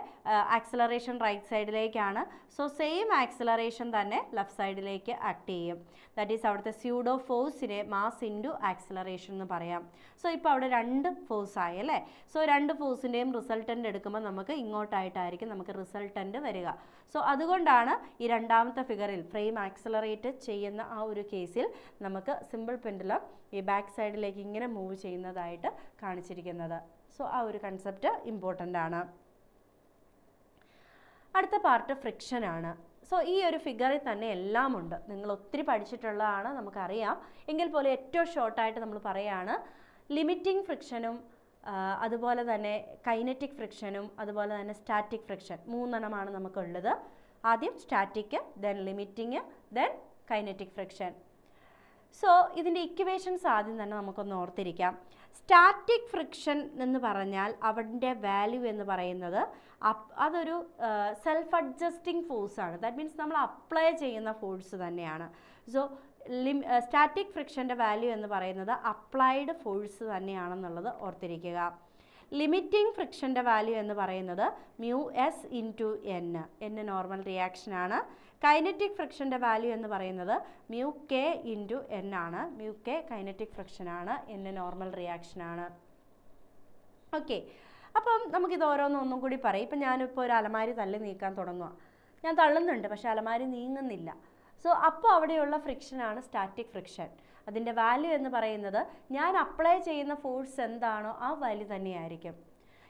ആക്സലറേഷൻ റൈറ്റ് സൈഡിലേക്കാണ്. സോ സെയിം ആക്സലറേഷൻ തന്നെ ലെഫ്റ്റ് സൈഡിലേക്ക് ആക്ട് ചെയ്യും. ദാറ്റ് ഈസ് അവിടുത്തെ സ്യൂഡോ ഫോഴ്സിനെ മാസ് ഇൻറ്റു ആക്സലറേഷൻ എന്ന് പറയാം. സോ ഇപ്പോൾ അവിടെ രണ്ട് ഫോഴ്സ് ആയി അല്ലേ. സോ രണ്ട് ഫോഴ്സിൻ്റെയും റിസൾട്ടൻ്റ് എടുക്കുമ്പോൾ നമുക്ക് ഇങ്ങോട്ടായിട്ടായിരിക്കും നമുക്ക് റിസൾട്ടൻ്റ് വരിക. സോ അതുകൊണ്ടാണ് ഈ രണ്ടാമത്തെ ഫിഗറിൽ ഫ്രെയിം ആക്സലറേറ്റ് ചെയ്യുന്ന ആ ഒരു കേസിൽ നമുക്ക് സിമ്പിൾ പെൻഡുലം ഈ ബാക്ക് സൈഡിലേക്ക് ഇങ്ങനെ മൂവ് ചെയ്യുന്നതായിട്ട് കാണിച്ചിരിക്കുന്നത്. സോ ആ ഒരു കൺസെപ്റ്റ് ഇമ്പോർട്ടൻ്റ് ആണ്. അടുത്ത പാർട്ട് ഫ്രിക്ഷൻ ആണ്. സോ ഈ ഒരു ഫിഗറിൽ തന്നെ എല്ലാം ഉണ്ട്. നിങ്ങൾ ഒത്തിരി പഠിച്ചിട്ടുള്ളതാണ്, നമുക്കറിയാം. എങ്കിൽ പോലെ ഏറ്റവും ഷോർട്ടായിട്ട് നമ്മൾ പറയുകയാണ് ലിമിറ്റിംഗ് ഫ്രിക്ഷനും അതുപോലെ തന്നെ കൈനറ്റിക് ഫ്രിക്ഷനും അതുപോലെ തന്നെ സ്റ്റാറ്റിക് ഫ്രിക്ഷൻ, മൂന്നെണ്ണമാണ് നമുക്കുള്ളത്. ആദ്യം static, then limiting, then kinetic friction. So ഇതിൻ്റെ ഇക്വേഷൻസ് ആദ്യം തന്നെ നമുക്കൊന്ന് ഓർത്തിരിക്കാം. സ്റ്റാറ്റിക് ഫ്രിക്ഷൻ എന്ന് പറഞ്ഞാൽ അവൻ്റെ വാല്യൂ എന്ന് പറയുന്നത് അതൊരു സെൽഫ് അഡ്ജസ്റ്റിംഗ് ഫോഴ്സാണ്. ദാറ്റ് മീൻസ് നമ്മൾ അപ്ലൈ ചെയ്യുന്ന ഫോഴ്സ് തന്നെയാണ്. സോ സ്റ്റാറ്റിക് ഫ്രിക്ഷൻ്റെ വാല്യൂ എന്ന് പറയുന്നത് അപ്ലൈഡ് ഫോഴ്സ് തന്നെയാണെന്നുള്ളത് ഓർത്തിരിക്കുക. ലിമിറ്റിംഗ് ഫ്രിക്ഷൻ്റെ വാല്യൂ എന്ന് പറയുന്നത് μs ഇൻറ്റു n നോർമൽ റിയാക്ഷനാണ്. കൈനറ്റിക് ഫ്രിക്ഷൻ്റെ വാല്യൂ എന്ന് പറയുന്നത് μk ഇൻറ്റു n ആണ്. μk കൈനറ്റിക് ഫ്രിക്ഷനാണ്, n നോർമൽ റിയാക്ഷനാണ്. ഓക്കെ, അപ്പം നമുക്കിത് ഓരോന്നും കൂടി പറയും. ഇപ്പം ഞാനിപ്പോൾ ഒരു അലമാരി തള്ളി നീക്കാൻ തുടങ്ങുക. ഞാൻ തള്ളുന്നുണ്ട്, പക്ഷേ അലമാരി നീങ്ങുന്നില്ല. സോ അപ്പോൾ അവിടെയുള്ള ഫ്രിക്ഷനാണ് സ്റ്റാറ്റിക് ഫ്രിക്ഷൻ. അതിൻ്റെ വാല്യൂ എന്ന് പറയുന്നത് ഞാൻ അപ്ലൈ ചെയ്യുന്ന ഫോഴ്സ് എന്താണോ ആ വാല്യൂ തന്നെയായിരിക്കും.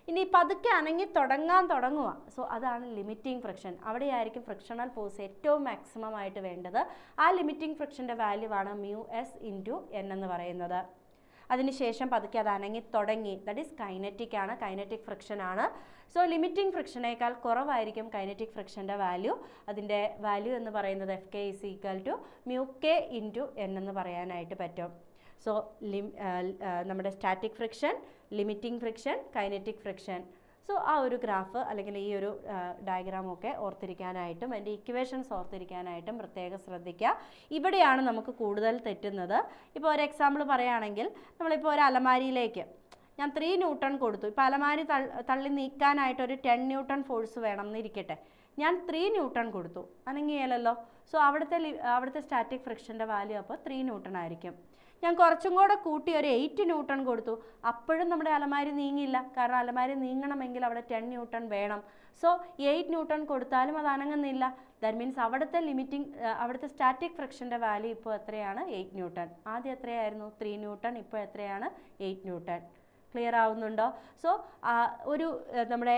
ഇനി പതുക്കെ അനങ്ങി തുടങ്ങുക. സോ അതാണ് ലിമിറ്റിംഗ് ഫ്രിക്ഷൻ. അവിടെയായിരിക്കും ഫ്രിക്ഷണൽ ഫോഴ്സ് ഏറ്റവും മാക്സിമം ആയിട്ട് വേണ്ടത്. ആ ലിമിറ്റിംഗ് ഫ്രിക്ഷൻ്റെ വാല്യൂ ആണ് μs ഇൻറ്റു n എന്ന് പറയുന്നത്. അതിനുശേഷം പതുക്കെ അത് അനങ്ങി തുടങ്ങി, ദാറ്റ് ഈസ് കൈനറ്റിക് ആണ്, കൈനറ്റിക് ഫ്രിക്ഷൻ ആണ്. സോ ലിമിറ്റിംഗ് ഫ്രിക്ഷനേക്കാൾ കുറവായിരിക്കും കൈനറ്റിക് ഫ്രിക്ഷൻ്റെ വാല്യൂ. അതിൻ്റെ വാല്യൂ എന്ന് പറയുന്നത് Fk is equal to μk into n എന്ന് പറയാനായിട്ട് പറ്റും. സോ നമ്മുടെ static friction, limiting friction, kinetic friction. So ആ ഒരു ഗ്രാഫ് അല്ലെങ്കിൽ ഈ ഒരു ഡയഗ്രാമൊക്കെ ഓർത്തിരിക്കാനായിട്ടും അതിൻ്റെ ഇക്വേഷൻസ് ഓർത്തിരിക്കാനായിട്ടും പ്രത്യേകം ശ്രദ്ധിക്കുക. ഇവിടെയാണ് നമുക്ക് കൂടുതൽ തെറ്റുന്നത്. ഇപ്പോൾ ഒരു എക്സാമ്പിൾ പറയുകയാണെങ്കിൽ, നമ്മളിപ്പോൾ ഒരു അലമാരിയിലേക്ക് ഞാൻ 3 ന്യൂട്ടൺ കൊടുത്തു. ഇപ്പോൾ അലമാരി തള്ളി നീക്കാനായിട്ട് ഒരു 10 ന്യൂട്ടൺ ഫോഴ്സ് വേണം എന്നിരിക്കട്ടെ. ഞാൻ 3 ന്യൂട്ടൺ കൊടുത്തു, അനങ്ങിയാലല്ലോ. സോ അവിടുത്തെ സ്റ്റാറ്റിക് ഫ്രിക്ഷൻ്റെ വാല്യൂ അപ്പോൾ 3 ന്യൂട്ടൺ ആയിരിക്കും. ഞാൻ കുറച്ചും കൂടെ കൂട്ടി ഒരു 8 ന്യൂട്ടൺ കൊടുത്തു, അപ്പോഴും നമ്മുടെ അലമാരി നീങ്ങില്ല. കാരണം അലമാരി നീങ്ങണമെങ്കിൽ അവിടെ 10 ന്യൂട്ടൺ വേണം. സോ 8 ന്യൂട്ടൺ കൊടുത്താലും അത് അനങ്ങുന്നില്ല. ദാറ്റ് മീൻസ് അവിടുത്തെ സ്റ്റാറ്റിക് ഫ്രിക്ഷൻ്റെ വാല്യൂ ഇപ്പോൾ എത്രയാണ്? 8 ന്യൂട്ടൺ. ആദ്യം എത്രയായിരുന്നു? 3 ന്യൂട്ടൺ. ഇപ്പോൾ എത്രയാണ്? 8 ന്യൂട്ടൺ. ക്ലിയർ ആവുന്നുണ്ടോ? സോ നമ്മുടെ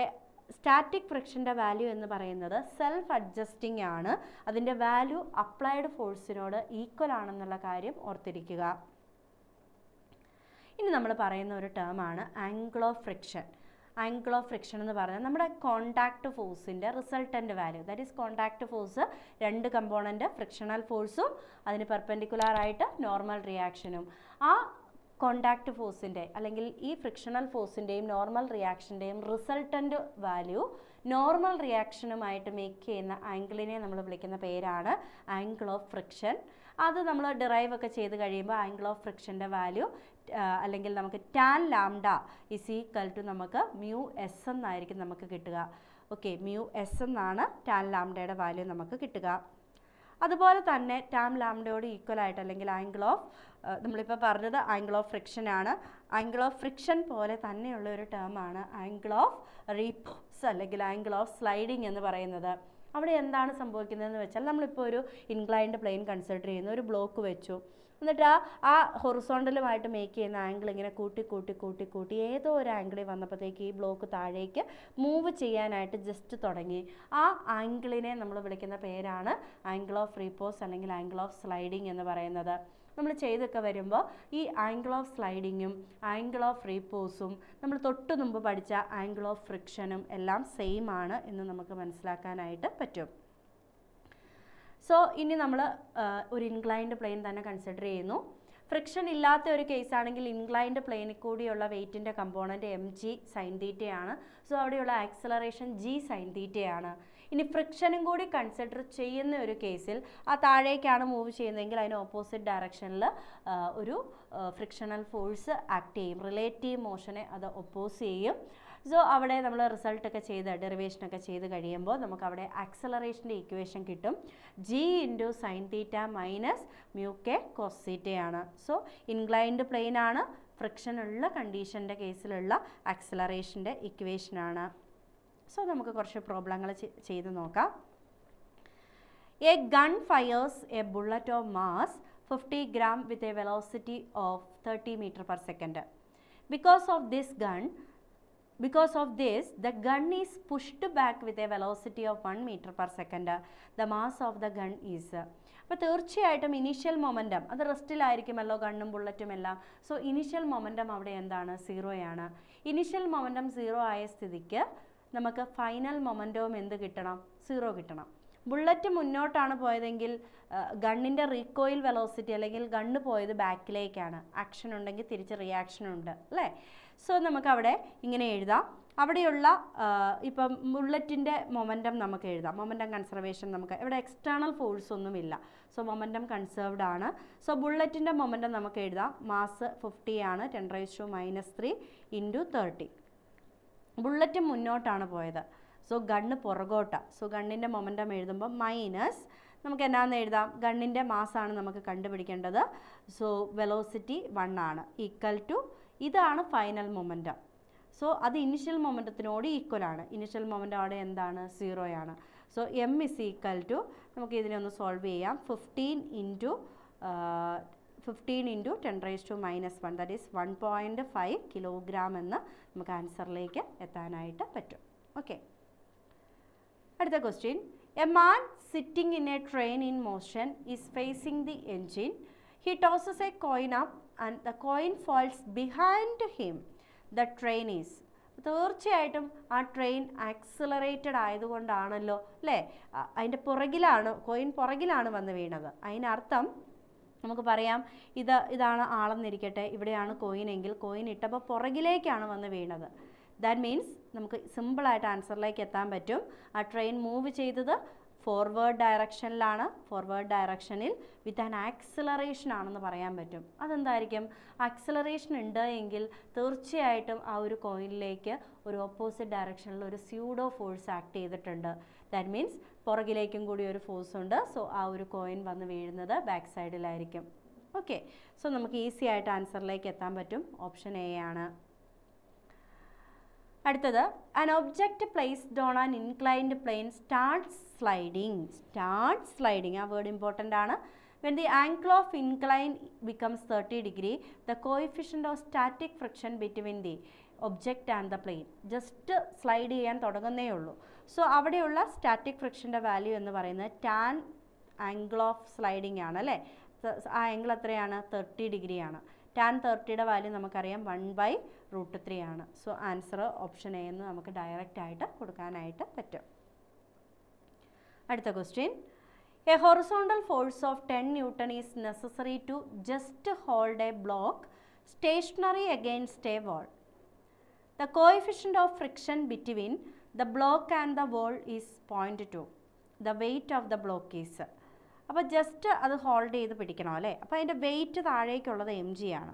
സ്റ്റാറ്റിക് ഫ്രിക്ഷൻ്റെ വാല്യൂ എന്ന് പറയുന്നത് സെൽഫ് അഡ്ജസ്റ്റിംഗ് ആണ്. അതിൻ്റെ വാല്യൂ അപ്ലൈഡ് ഫോഴ്സിനോട് ഈക്വൽ ആണെന്നുള്ള കാര്യം ഓർത്തിരിക്കുക. ഇനി നമ്മൾ പറയുന്ന ഒരു ടേമാണ് angle of friction. Angle of friction എന്ന് പറഞ്ഞാൽ നമ്മുടെ കോണ്ടാക്ട് ഫോഴ്സിൻ്റെ resultant value. That is contact force 2 component, frictional ഫോഴ്സും അതിന് പെർപെൻഡിക്കുലർ ആയിട്ട് നോർമൽ റിയാക്ഷനും. ആ കോണ്ടാക്ട് ഫോഴ്സിൻ്റെ അല്ലെങ്കിൽ ഈ ഫ്രിക്ഷണൽ ഫോഴ്സിൻ്റെയും നോർമൽ റിയാക്ഷൻ്റെയും റിസൾട്ടൻ്റ് വാല്യൂ നോർമൽ റിയാക്ഷനുമായിട്ട് മേക്ക് ചെയ്യുന്ന ആംഗിളിനെ നമ്മൾ വിളിക്കുന്ന പേരാണ് ആംഗിൾ ഓഫ് ഫ്രിക്ഷൻ. അത് നമ്മൾ ഡിറൈവ് ഒക്കെ ചെയ്ത് കഴിയുമ്പോൾ ആംഗിൾ ഓഫ് ഫ്രിക്ഷൻ്റെ വാല്യൂ അല്ലെങ്കിൽ നമുക്ക് tan lambda is equal to നമുക്ക് μs എന്നായിരിക്കും നമുക്ക് കിട്ടുക. ഓക്കെ, μs എന്നാണ് ടാൻ ലാംഡയുടെ വാല്യൂ നമുക്ക് കിട്ടുക. അതുപോലെ തന്നെ ടാൻ ലാംഡയോട് ഈക്വൽ ആയിട്ട് അല്ലെങ്കിൽ ആംഗിൾ ഓഫ് നമ്മളിപ്പോൾ പറഞ്ഞത് ആംഗിൾ ഓഫ് ഫ്രിക്ഷൻ ആണ്. ആംഗിൾ ഓഫ് ഫ്രിക്ഷൻ പോലെ തന്നെയുള്ള ഒരു ടേമാണ് ആംഗിൾ ഓഫ് റീപോസ് അല്ലെങ്കിൽ ആംഗിൾ ഓഫ് സ്ലൈഡിങ് എന്ന് പറയുന്നത്. അവിടെ എന്താണ് സംഭവിക്കുന്നതെന്ന് വെച്ചാൽ, നമ്മളിപ്പോൾ ഒരു ഇൻക്ലൈൻഡ് പ്ലെയിൻ കൺസിഡർ ചെയ്യുന്ന ഒരു ബ്ലോക്ക് വെച്ചു. എന്നിട്ട് ആ ഹൊറിസോണ്ടലുമായിട്ട് മേക്ക് ചെയ്യുന്ന ആംഗിൾ ഇങ്ങനെ കൂട്ടി ഏതോ ഒരു ആംഗിളിൽ വന്നപ്പോഴത്തേക്ക് ഈ ബ്ലോക്ക് താഴേക്ക് മൂവ് ചെയ്യാനായിട്ട് ജസ്റ്റ് തുടങ്ങി. ആ ആംഗിളിനെ നമ്മൾ വിളിക്കുന്ന പേരാണ് ആംഗിൾ ഓഫ് റീപോസ് അല്ലെങ്കിൽ ആംഗിൾ ഓഫ് സ്ലൈഡിങ് എന്ന് പറയുന്നത്. നമ്മൾ ചെയ്തൊക്കെ വരുമ്പോൾ ഈ ആംഗിൾ ഓഫ് സ്ലൈഡിങ്ങും ആംഗിൾ ഓഫ് റീപോസും നമ്മൾ തൊട്ട് മുമ്പ് പഠിച്ച ആംഗിൾ ഓഫ് ഫ്രിക്ഷനും എല്ലാം സെയിം ആണ് എന്ന് നമുക്ക് മനസ്സിലാക്കാനായിട്ട് പറ്റും. സോ ഇനി നമ്മൾ ഒരു ഇൻക്ലൈൻഡ് പ്ലെയിൻ തന്നെ കൺസിഡർ ചെയ്യുന്നു. ഫ്രിക്ഷൻ ഇല്ലാത്ത ഒരു കേസാണെങ്കിൽ ഇൻക്ലൈൻഡ് പ്ലെയിനിൽ കൂടിയുള്ള വെയ്റ്റിൻ്റെ കമ്പോണൻറ്റ് mg sin തീറ്റയാണ്. സോ അവിടെയുള്ള ആക്സലറേഷൻ g sin തീറ്റയാണ്. ഇനി ഫ്രിക്ഷനും കൂടി കൺസിഡർ ചെയ്യുന്ന ഒരു കേസിൽ ആ താഴേക്കാണ് മൂവ് ചെയ്യുന്നതെങ്കിൽ അതിന് ഓപ്പോസിറ്റ് ഡയറക്ഷനിൽ ഒരു ഫ്രിക്ഷണൽ ഫോഴ്സ് ആക്ട് ചെയ്യും. റിലേറ്റീവ് മോഷനെ അത് ഒപ്പോസ് ചെയ്യും. സോ അവിടെ നമ്മൾ റിസൾട്ടൊക്കെ ഡെറിവേഷനൊക്കെ ചെയ്ത് കഴിയുമ്പോൾ നമുക്ക് അവിടെ ആക്സലറേഷൻ്റെ ഇക്വേഷൻ കിട്ടും. g into sine theta minus μk cos തീറ്റയാണ്. സോ ഇൻക്ലൈൻഡ് പ്ലെയിൻ ആണ്, ഫ്രിക്ഷൻ ഉള്ള കണ്ടീഷൻ്റെ കേസിലുള്ള ആക്സലറേഷൻ്റെ ഇക്വേഷനാണ്. സോ നമുക്ക് കുറച്ച് പ്രോബ്ലങ്ങൾ ചെയ്ത് നോക്കാം. A gun fires A bullet of mass 50 gram with a velocity of 30 meter per second. Because of this, the gun is pushed back with a velocity of 1 meter per second. The mass of the gun is. അപ്പോൾ തീർച്ചയായിട്ടും initial momentum അത് റെസ്റ്റിലായിരിക്കുമല്ലോ ഗണ്ണും ബുള്ളറ്റും എല്ലാം. So initial momentum അവിടെ എന്താണ്? 0 ആണ്. Initial momentum 0 ആയ സ്ഥിതിക്ക് നമുക്ക് ഫൈനൽ മൊമെൻറ്റവും എന്ത് കിട്ടണം? 0 കിട്ടണം. ബുള്ളറ്റ് മുന്നോട്ടാണ് പോയതെങ്കിൽ ഗണ്ണിൻ്റെ റീകോയിൽ വെലോസിറ്റി അല്ലെങ്കിൽ ഗണ്ണ് പോയത് ബാക്കിലേക്കാണ്. ആക്ഷൻ ഉണ്ടെങ്കിൽ തിരിച്ച് റിയാക്ഷൻ ഉണ്ട് അല്ലേ? സോ നമുക്കവിടെ ഇങ്ങനെ എഴുതാം. അവിടെയുള്ള ഇപ്പം ബുള്ളറ്റിൻ്റെ മൊമെൻറ്റം നമുക്ക് എഴുതാം. മൊമെൻറ്റം കൺസർവേഷൻ നമുക്ക് ഇവിടെ എക്സ്റ്റേണൽ ഫോഴ്സ് ഒന്നുമില്ല. സോ മൊമെൻറ്റം കൺസേർവ്ഡ് ആണ്. സോ ബുള്ളറ്റിൻ്റെ മൊമെൻറ്റം നമുക്ക് എഴുതാം. മാസ് 50 ആണ്, 10⁻³ × 30. ബുള്ളറ്റ് മുന്നോട്ടാണ് പോയത്. സോ ഗണ്ണ് പുറകോട്ടാണ്. സോ ഗണ്ണിൻ്റെ മൊമെൻറ്റം എഴുതുമ്പോൾ മൈനസ് നമുക്ക് എന്നാന്ന് എഴുതാം, ഗണ്ണിൻ്റെ മാസാണ് നമുക്ക് കണ്ടുപിടിക്കേണ്ടത്. സോ വെലോസിറ്റി 1 ആണ്, ഈക്വൽ ടു ഇതാണ് ഫൈനൽ മൊമെൻറ്റം. സോ അത് ഇനിഷ്യൽ മൊമെൻറ്റത്തിനോട് ഈക്വലാണ്. ഇനിഷ്യൽ മൊമെൻറ്റം അവിടെ എന്താണ്, 0 ആണ്. So M is equal to നമുക്ക് ഇതിനെ ഒന്ന് സോൾവ് ചെയ്യാം. 15 × 10⁻⁻1 ദാറ്റ് ഈസ് 1.5 കിലോഗ്രാം എന്ന് നമുക്ക് ആൻസറിലേക്ക് എത്താനായിട്ട് പറ്റും. ഓക്കെ, അടുത്ത question. A man sitting in a train in motion is facing the engine. He tosses a coin up and the coin falls behind him. The train is, തീർച്ചയായിട്ടും ആ train accelerated ആയതുകൊണ്ടാണല്ലോ അല്ലേ, അതിൻ്റെ coin പുറകിലാണ് വന്ന് വീണത്. അതിനർത്ഥം നമുക്ക് പറയാം ഇതാണ് ആളെന്നിരിക്കട്ടെ, ഇവിടെയാണ് കോയിൻ എങ്കിൽ കോയിൻ ഇട്ടപ്പോൾ പുറകിലേക്കാണ് വന്ന് വീണത്. ദാറ്റ് മീൻസ് നമുക്ക് സിമ്പിളായിട്ട് ആൻസറിലേക്ക് എത്താൻ പറ്റും. ആ ട്രെയിൻ മൂവ് ചെയ്തത് ഫോർവേഡ് ഡയറക്ഷനിലാണ്. ഫോർവേഡ് ഡയറക്ഷനിൽ വിത്ത് ആൻ ആക്സിലറേഷൻ ആണെന്ന് പറയാൻ പറ്റും. അതെന്തായിരിക്കും, ആക്സിലറേഷൻ ഉണ്ട് എങ്കിൽ തീർച്ചയായിട്ടും ആ ഒരു കോയിനിലേക്ക് ഒരു ഓപ്പോസിറ്റ് ഡയറക്ഷനിൽ ഒരു സ്യൂഡോ ഫോഴ്സ് ആക്ട് ചെയ്തിട്ടുണ്ട്. ദാറ്റ് മീൻസ് പുറകിലേക്കും കൂടി ഒരു ഫോഴ്സ് ഉണ്ട്. സോ ആ ഒരു കോയിൻ വന്ന് വീഴുന്നത് ബാക്ക് സൈഡിലായിരിക്കും. ഓക്കെ, സോ നമുക്ക് ഈസി ആയിട്ട് ആൻസറിലേക്ക് എത്താൻ പറ്റും. ഓപ്ഷൻ എ ആണ്. അടുത്തത്, an object placed on an inclined plane starts sliding. ആ വേർഡ് ഇമ്പോർട്ടൻ്റ് ആണ്. When the angle of incline becomes 30 degree, the coefficient of static friction between the object and the plane. Just slide ചെയ്യാൻ തുടങ്ങുന്നേ ഉള്ളൂ. So അവിടെയുള്ള static ഫ്രിക്ഷൻ്റെ value എന്ന് പറയുന്നത് tan angle of sliding ആണ് അല്ലേ. ആ ആംഗിൾ എത്രയാണ്, 30 ഡിഗ്രി ആണ്. ടാൻ 30യുടെ വാല്യൂ നമുക്കറിയാം 1/√3 ആണ്. സോ ആൻസർ ഓപ്ഷൻ എ എന്ന് നമുക്ക് ഡയറക്റ്റ് ആയിട്ട് കൊടുക്കാനായിട്ട് പറ്റും. അടുത്ത question. A horizontal force of 10 Newton is necessary to just hold a block stationary against a wall. The coefficient of friction between the block and the wall is 0.2. The weight of the block is, അപ്പോൾ just അത് hold ചെയ്ത് പിടിക്കണം അല്ലേ. അപ്പോൾ അതിൻ്റെ weight താഴേക്കുള്ളത് mg ആണ്.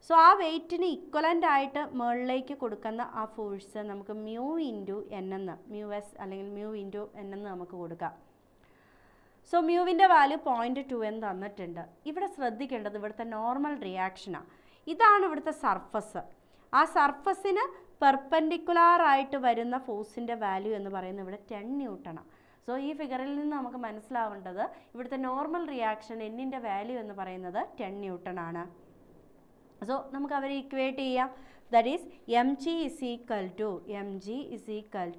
So ആ വെയ്റ്റിന് ഇക്വലൻ്റ് ആയിട്ട് മുകളിലേക്ക് കൊടുക്കുന്ന ആ ഫോഴ്സ് നമുക്ക് μ × n എന്ന്, μs അല്ലെങ്കിൽ μ × n എന്ന് നമുക്ക് കൊടുക്കാം. സോ മ്യൂവിൻ്റെ വാല്യൂ 0.2 എന്ന് തന്നിട്ടുണ്ട്. ഇവിടെ ശ്രദ്ധിക്കേണ്ടത് ഇവിടുത്തെ നോർമൽ റിയാക്ഷനാണ്. ഇതാണ് ഇവിടുത്തെ സർഫസ്. ആ സർഫസിന് പെർപെൻഡിക്കുലാറായിട്ട് വരുന്ന ഫോഴ്സിൻ്റെ വാല്യൂ എന്ന് പറയുന്നത് ഇവിടെ 10 Newton ആണ്. സോ ഈ ഫിഗറിൽ നിന്ന് നമുക്ക് മനസ്സിലാവേണ്ടത് ഇവിടുത്തെ നോർമൽ റിയാക്ഷൻ എന്നിൻ്റെ വാല്യൂ എന്ന് പറയുന്നത് 10 Newton ആണ്. സോ നമുക്ക് അവരെ ഇക്വേറ്റ് ചെയ്യാം. That is mg is equal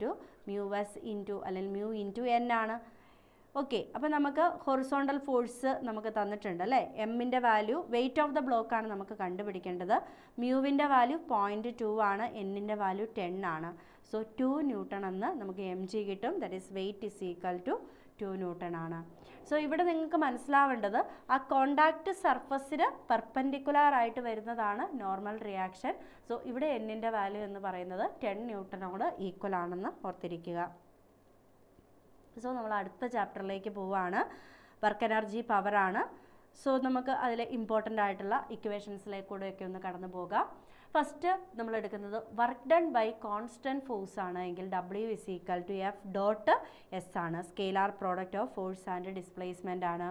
to μs into അല്ലെങ്കിൽ μ × n ആണ്. ഓക്കെ, അപ്പോൾ നമുക്ക് ഹൊറിസോണ്ടൽ ഫോഴ്സ് നമുക്ക് തന്നിട്ടുണ്ട് അല്ലേ. എമ്മിൻ്റെ വാല്യൂ, വെയ്റ്റ് ഓഫ് ദ ബ്ലോക്കാണ് നമുക്ക് കണ്ടുപിടിക്കേണ്ടത്. മ്യൂവിൻ്റെ വാല്യൂ 0.2 ആണ്, എന്നിൻ്റെ വാല്യൂ 10 ആണ്. സോ 2 Newton എന്ന് നമുക്ക് mg കിട്ടും. That is weight is equal to 2 Newton ആണ്. സോ ഇവിടെ നിങ്ങൾക്ക് മനസ്സിലാവേണ്ടത് ആ കോണ്ടാക്റ്റ് സർഫസിന് പെർപെൻഡിക്കുലാർ ആയിട്ട് വരുന്നതാണ് നോർമൽ റിയാക്ഷൻ. സോ ഇവിടെ എന്നിൻ്റെ വാല്യൂ എന്ന് പറയുന്നത് 10 Newtonനോട് ഈക്വൽ ആണെന്ന് ഓർത്തിരിക്കുക. സോ നമ്മൾ അടുത്ത ചാപ്റ്ററിലേക്ക് പോവുകയാണ്. വർക്ക് എനർജി പവറാണ്. സോ നമുക്ക് അതിൽ ഇമ്പോർട്ടൻ്റ് ആയിട്ടുള്ള ഇക്വേഷൻസിലേക്കൂടെയൊക്കെ ഒന്ന് കടന്നു പോകാം. ഫസ്റ്റ് നമ്മൾ എടുക്കുന്നത് work done by constant force ആണ് എങ്കിൽ W = F.S ആണ്. Scalar product of force and displacement ആണ്.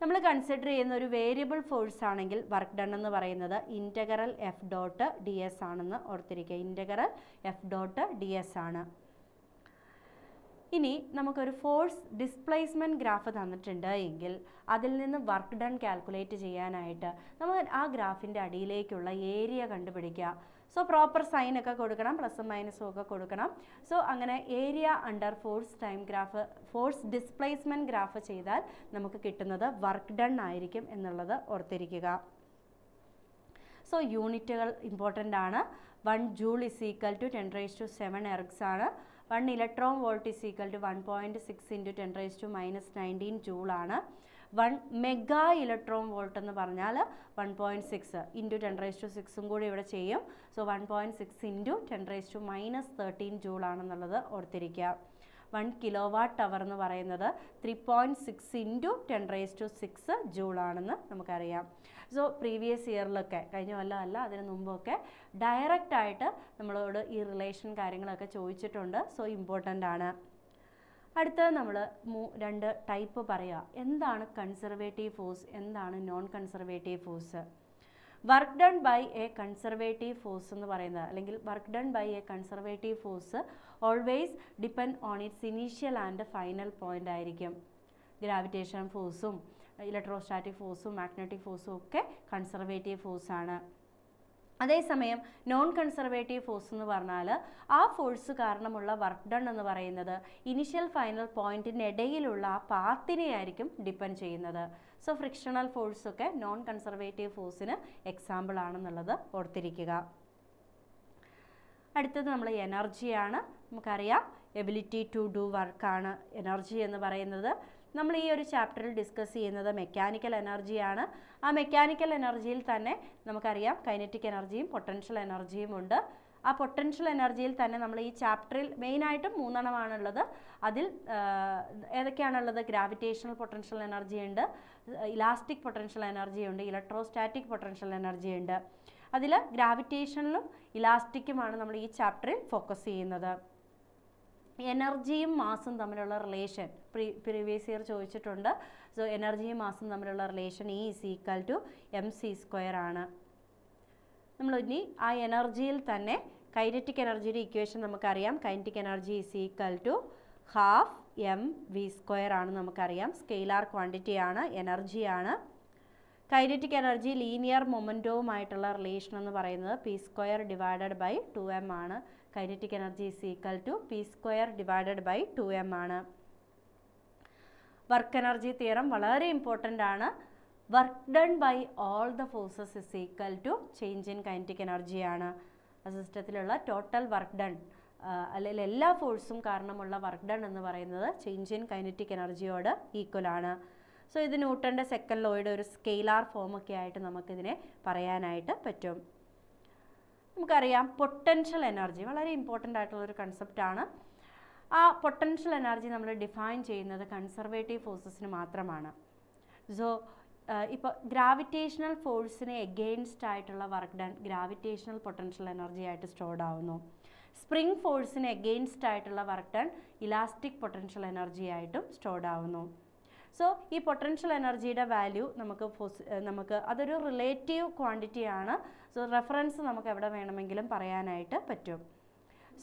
നമ്മൾ കൺസിഡർ ചെയ്യുന്ന ഒരു വേരിയബിൾ ഫോഴ്സ് ആണെങ്കിൽ വർക്ക് ഡൺ എന്ന് പറയുന്നത് ഇൻ്റഗ്രൽ F.ds ആണെന്ന് ഓർത്തിരിക്കുക. ഇൻ്റഗ്രൽ F.ds ആണ്. ഇനി നമുക്കൊരു ഫോഴ്സ് ഡിസ്പ്ലേസ്മെൻറ്റ് ഗ്രാഫ് തന്നിട്ടുണ്ട് എങ്കിൽ അതിൽ നിന്ന് വർക്ക് ഡൺ കാൽക്കുലേറ്റ് ചെയ്യാനായിട്ട് നമ്മൾ ആ ഗ്രാഫിൻ്റെ അടിയിലേക്കുള്ള ഏരിയ കണ്ടുപിടിക്കുക. സോ പ്രോപ്പർ സൈനൊക്കെ കൊടുക്കണം, പ്ലസും മൈനസും ഒക്കെ കൊടുക്കണം. സോ അങ്ങനെ area under force time graph, force displacement graph ചെയ്താൽ നമുക്ക് കിട്ടുന്നത് വർക്ക് ഡൺ ആയിരിക്കും എന്നുള്ളത് ഓർത്തിരിക്കുക. സോ യൂണിറ്റുകൾ ഇമ്പോർട്ടൻ്റ് ആണ്. 1 Joule = 10⁻⁷ ergs ആണ്. 1 electron volt is equal to 1.6 into 10⁻⁻19 ജൂളാണ്. 1 മെഗാ ഇലക്ട്രോൺ വോൾട്ട് എന്ന് പറഞ്ഞാൽ 1.6 ഇൻറ്റു 10⁻6 കൂടി ഇവിടെ ചെയ്യും. സോ 1.6 ഇൻറ്റു 10⁻13 ജൂളാണെന്നുള്ളത് ഓർത്തിരിക്കുക. 1 കിലോ വാട്ട് അവർ എന്ന് പറയുന്നത് 3.6 ഇൻറ്റു 10⁻6 ജൂളാണെന്ന് നമുക്കറിയാം. സോ പ്രീവിയസ് ഇയറിലൊക്കെ, കഴിഞ്ഞ കൊല്ലം അല്ല അതിന് മുമ്പൊക്കെ ഡയറക്റ്റായിട്ട് നമ്മളോട് ഈ റിലേഷൻ കാര്യങ്ങളൊക്കെ ചോദിച്ചിട്ടുണ്ട്. സോ ഇമ്പോർട്ടൻ്റ് ആണ്. അടുത്തത് നമ്മൾ 2 ടൈപ്പ് പറയുക. എന്താണ് കൺസർവേറ്റീവ് ഫോഴ്സ്, എന്താണ് non conservative force? Work done by a conservative force എന്ന് പറയുന്നത്, അല്ലെങ്കിൽ work done by a conservative force always depend on its initial and final point ആയിരിക്കും. ഗ്രാവിറ്റേഷൻ ഫോഴ്സും ഇലക്ട്രോസ്റ്റാറ്റിക് ഫോഴ്സും മാഗ്നറ്റിക് ഫോഴ്സും ഒക്കെ കൺസർവേറ്റീവ് ഫോഴ്സാണ്. അതേസമയം നോൺ കൺസർവേറ്റീവ് ഫോഴ്സ് എന്ന് പറഞ്ഞാൽ ആ ഫോഴ്സ് കാരണമുള്ള വർക്ക് ഡൺ എന്ന് പറയുന്നത് ഇനിഷ്യൽ ഫൈനൽ പോയിന്റിനിടയിലുള്ള ആ പാത്തിനെ ആയിരിക്കും ഡിപ്പെൻഡ് ചെയ്യുന്നത്. സോ ഫ്രിക്ഷണൽ ഫോഴ്സൊക്കെ നോൺ കൺസർവേറ്റീവ് ഫോഴ്സിന് എക്സാമ്പിൾ ആണെന്നുള്ളത് ഓർത്തിരിക്കുക. അടുത്തത് നമ്മൾ എനർജിയാണ്. നമുക്കറിയാം എബിലിറ്റി ടു ഡു വർക്കാണ് എനർജി എന്ന് പറയുന്നത്. നമ്മൾ ഈ ഒരു ചാപ്റ്ററിൽ ഡിസ്കസ് ചെയ്യുന്നത് മെക്കാനിക്കൽ എനർജിയാണ്. ആ മെക്കാനിക്കൽ എനർജിയിൽ തന്നെ നമുക്കറിയാം കൈനറ്റിക് എനർജിയും പൊട്ടൻഷ്യൽ എനർജിയും ഉണ്ട്. ആ പൊട്ടൻഷ്യൽ എനർജിയിൽ തന്നെ നമ്മൾ ഈ ചാപ്റ്ററിൽ മെയിനായിട്ടും 3 എണ്ണമാണുള്ളത്. അതിൽ ഏതൊക്കെയാണുള്ളത്? ഗ്രാവിറ്റേഷണൽ പൊട്ടൻഷ്യൽ എനർജി ഉണ്ട്, ഇലാസ്റ്റിക് പൊട്ടൻഷ്യൽ എനർജി ഉണ്ട്, ഇലക്ട്രോസ്റ്റാറ്റിക് പൊട്ടൻഷ്യൽ എനർജി ഉണ്ട്. അതിൽ ഗ്രാവിറ്റേഷണലും ഇലാസ്റ്റിക്കുമാണ് നമ്മൾ ഈ ചാപ്റ്ററിൽ ഫോക്കസ് ചെയ്യുന്നത്. എനർജിയും മാസും തമ്മിലുള്ള റിലേഷൻ പ്രീവിയസ് ഇയർ ചോദിച്ചിട്ടുണ്ട്. സോ എനർജിയും മാസും തമ്മിലുള്ള റിലേഷൻ E = mc² ആണ്. നമ്മൾ ഇനി ആ എനർജിയിൽ തന്നെ കൈനറ്റിക് എനർജിയുടെ ഇക്വേഷൻ നമുക്കറിയാം. കൈനറ്റിക് എനർജി = ½ mv² ആണ് നമുക്കറിയാം. സ്കെയിലാർ ക്വാണ്ടിറ്റി ആണ്, എനർജിയാണ്. കൈനറ്റിക് എനർജി ലീനിയർ മൊമെൻറ്റവുമായിട്ടുള്ള റിലേഷൻ എന്ന് പറയുന്നത് p² / 2m ആണ്. കൈനറ്റിക് എനർജി = p² / 2m ആണ്. വർക്ക് എനർജി തിയറം വളരെ ഇമ്പോർട്ടൻ്റ് ആണ്. Work done by all the forces is equal to change in kinetic energy ആണ്. ആ സിസ്റ്റത്തിലുള്ള ടോട്ടൽ വർക്ക് ഡൺ അല്ലെങ്കിൽ എല്ലാ ഫോഴ്സും കാരണമുള്ള വർക്ക് ഡൺ എന്ന് പറയുന്നത് ചേഞ്ച് ഇൻ കൈനറ്റിക് എനർജിയോട് ഈക്വൽ ആണ്. സോ ഇത് ന്യൂട്ടൻ്റെ സെക്കൻഡ് ലോയുടെ ഒരു സ്കെയിലാർ ഫോമൊക്കെ ആയിട്ട് നമുക്കിതിനെ പറയാനായിട്ട് പറ്റും. നമുക്കറിയാം പൊട്ടൻഷ്യൽ എനർജി വളരെ ഇമ്പോർട്ടൻ്റ് ആയിട്ടുള്ളൊരു കൺസെപ്റ്റാണ്. ആ പൊട്ടൻഷ്യൽ എനർജി നമ്മൾ ഡിഫൈൻ ചെയ്യുന്നത് കൺസർവേറ്റീവ് ഫോഴ്സസിന് മാത്രമാണ്. സോ ഇപ്പോൾ ഗ്രാവിറ്റേഷണൽ ഫോഴ്സിന് എഗെയിൻസ്റ്റ് ആയിട്ടുള്ള work done gravitational potential energy ആയിട്ട് സ്റ്റോർഡ് ആവുന്നു. സ്പ്രിംഗ് ഫോഴ്സിന് എഗെയിൻസ്റ്റ് ആയിട്ടുള്ള work done elastic potential energy ആയിട്ടും സ്റ്റോർഡ് ആവുന്നു. സോ ഈ പൊട്ടൻഷ്യൽ എനർജിയുടെ വാല്യൂ നമുക്ക് അതൊരു റിലേറ്റീവ് ക്വാണ്ടിറ്റി ആണ്. സോ റെഫറൻസ് നമുക്ക് എവിടെ വേണമെങ്കിലും പറയാനായിട്ട് പറ്റും.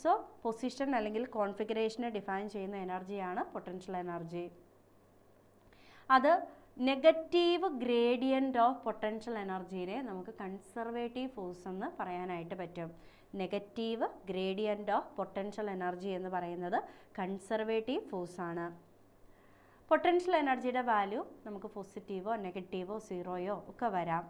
സോ പൊസിഷൻ അല്ലെങ്കിൽ കോൺഫിഗറേഷനെ ഡിഫൈൻ ചെയ്യുന്ന എനർജിയാണ് പൊട്ടൻഷ്യൽ എനർജി. അത് നെഗറ്റീവ് ഗ്രേഡിയൻ്റ് ഓഫ് പൊട്ടൻഷ്യൽ എനർജീനെ നമുക്ക് കൺസർവേറ്റീവ് ഫോഴ്സ് എന്ന് പറയാനായിട്ട് പറ്റും. Negative gradient of potential energy എന്ന് പറയുന്നത് കൺസർവേറ്റീവ് ഫോഴ്സാണ്. പൊട്ടൻഷ്യൽ എനർജിയുടെ വാല്യൂ നമുക്ക് പോസിറ്റീവോ നെഗറ്റീവോ സീറോയോ ഒക്കെ വരാം.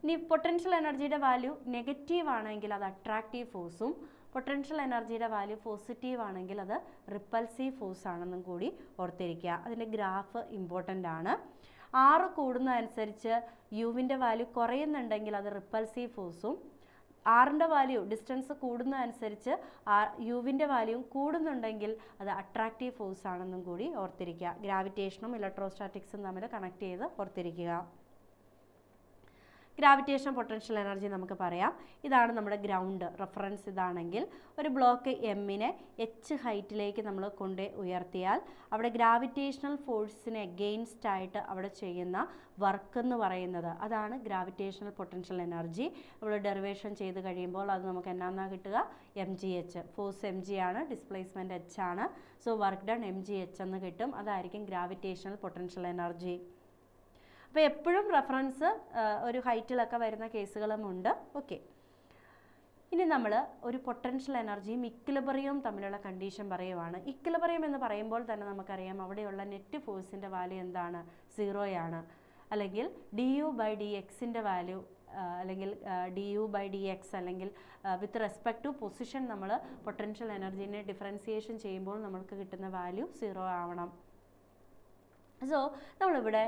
ഇനി പൊട്ടൻഷ്യൽ എനർജിയുടെ വാല്യൂ നെഗറ്റീവ് ആണെങ്കിൽ അത് അട്രാക്റ്റീവ് ഫോഴ്സും പൊട്ടൻഷ്യൽ എനർജിയുടെ വാല്യൂ പോസിറ്റീവ് ആണെങ്കിൽ അത് റിപ്പൽസീവ് ഫോഴ്സ് ആണെന്നും കൂടി ഓർത്തിരിക്കുക. അതിൻ്റെ ഗ്രാഫ് ഇമ്പോർട്ടൻ്റ് ആണ്. 6 കൂടുന്നതനുസരിച്ച് യുവിൻ്റെ വാല്യൂ കുറയുന്നുണ്ടെങ്കിൽ അത് റിപ്പൽസീവ് ഫോഴ്സും 6ൻ്റെ വാല്യൂ ഡിസ്റ്റൻസ് കൂടുന്നതനുസരിച്ച് യുവിൻ്റെ വാല്യൂവും കൂടുന്നുണ്ടെങ്കിൽ അത് അട്രാക്റ്റീവ് ഫോഴ്സ് ആണെന്നും കൂടി ഓർത്തിരിക്കുക. ഗ്രാവിറ്റേഷനും ഇലക്ട്രോസ്റ്റാറ്റിക്സും തമ്മിൽ കണക്ട് ചെയ്ത് ഓർത്തിരിക്കുക. ഗ്രാവിറ്റേഷൻ പൊട്ടൻഷ്യൽ എനർജി നമുക്ക് പറയാം. ഇതാണ് നമ്മുടെ ഗ്രൗണ്ട് റെഫറൻസ്. ഇതാണെങ്കിൽ ഒരു ബ്ലോക്ക് എമ്മിനെ h ഹൈറ്റിലേക്ക് നമ്മൾ കൊണ്ട് ഉയർത്തിയാൽ അവിടെ ഗ്രാവിറ്റേഷണൽ ഫോഴ്സിന് എഗെയിൻസ്റ്റ് ആയിട്ട് അവിടെ ചെയ്യുന്ന വർക്ക് എന്ന് പറയുന്നത് അതാണ് ഗ്രാവിറ്റേഷണൽ പൊട്ടൻഷ്യൽ എനർജി. നമ്മൾ ഡെറിവേഷൻ ചെയ്ത് കഴിയുമ്പോൾ അത് നമുക്ക് എന്നാ കിട്ടുക? mgh. ഫോഴ്സ് mg ആണ്, ഡിസ്പ്ലേസ്മെൻറ്റ് h ആണ്. സോ വർക്ക് ഡൺ mgh എന്ന് കിട്ടും. അതായിരിക്കും ഗ്രാവിറ്റേഷണൽ പൊട്ടൻഷ്യൽ എനർജി. അപ്പോൾ എപ്പോഴും റെഫറൻസ് ഒരു ഹൈറ്റിലൊക്കെ വരുന്ന കേസുകളുമുണ്ട്. ഓക്കെ, ഇനി നമ്മൾ ഒരു പൊട്ടൻഷ്യൽ എനർജിയും ഇക്വിലിബ്രിയവും തമ്മിലുള്ള കണ്ടീഷൻ പറയുവാണ്. ഇക്വിലിബ്രിയം എന്ന് പറയുമ്പോൾ തന്നെ നമുക്കറിയാം അവിടെയുള്ള നെറ്റ് ഫോഴ്സിൻ്റെ വാല്യൂ എന്താണ്? 0 ആണ്. അല്ലെങ്കിൽ du/dxൻ്റെ വാല്യൂ അല്ലെങ്കിൽ D U by D X അല്ലെങ്കിൽ വിത്ത് റെസ്പെക്ട് ടു പൊസിഷൻ നമ്മൾ പൊട്ടൻഷ്യൽ എനർജീനെ ഡിഫറൻസിയേഷൻ ചെയ്യുമ്പോൾ നമുക്ക് കിട്ടുന്ന വാല്യൂ 0 ആവണം. സോ നമ്മളിവിടെ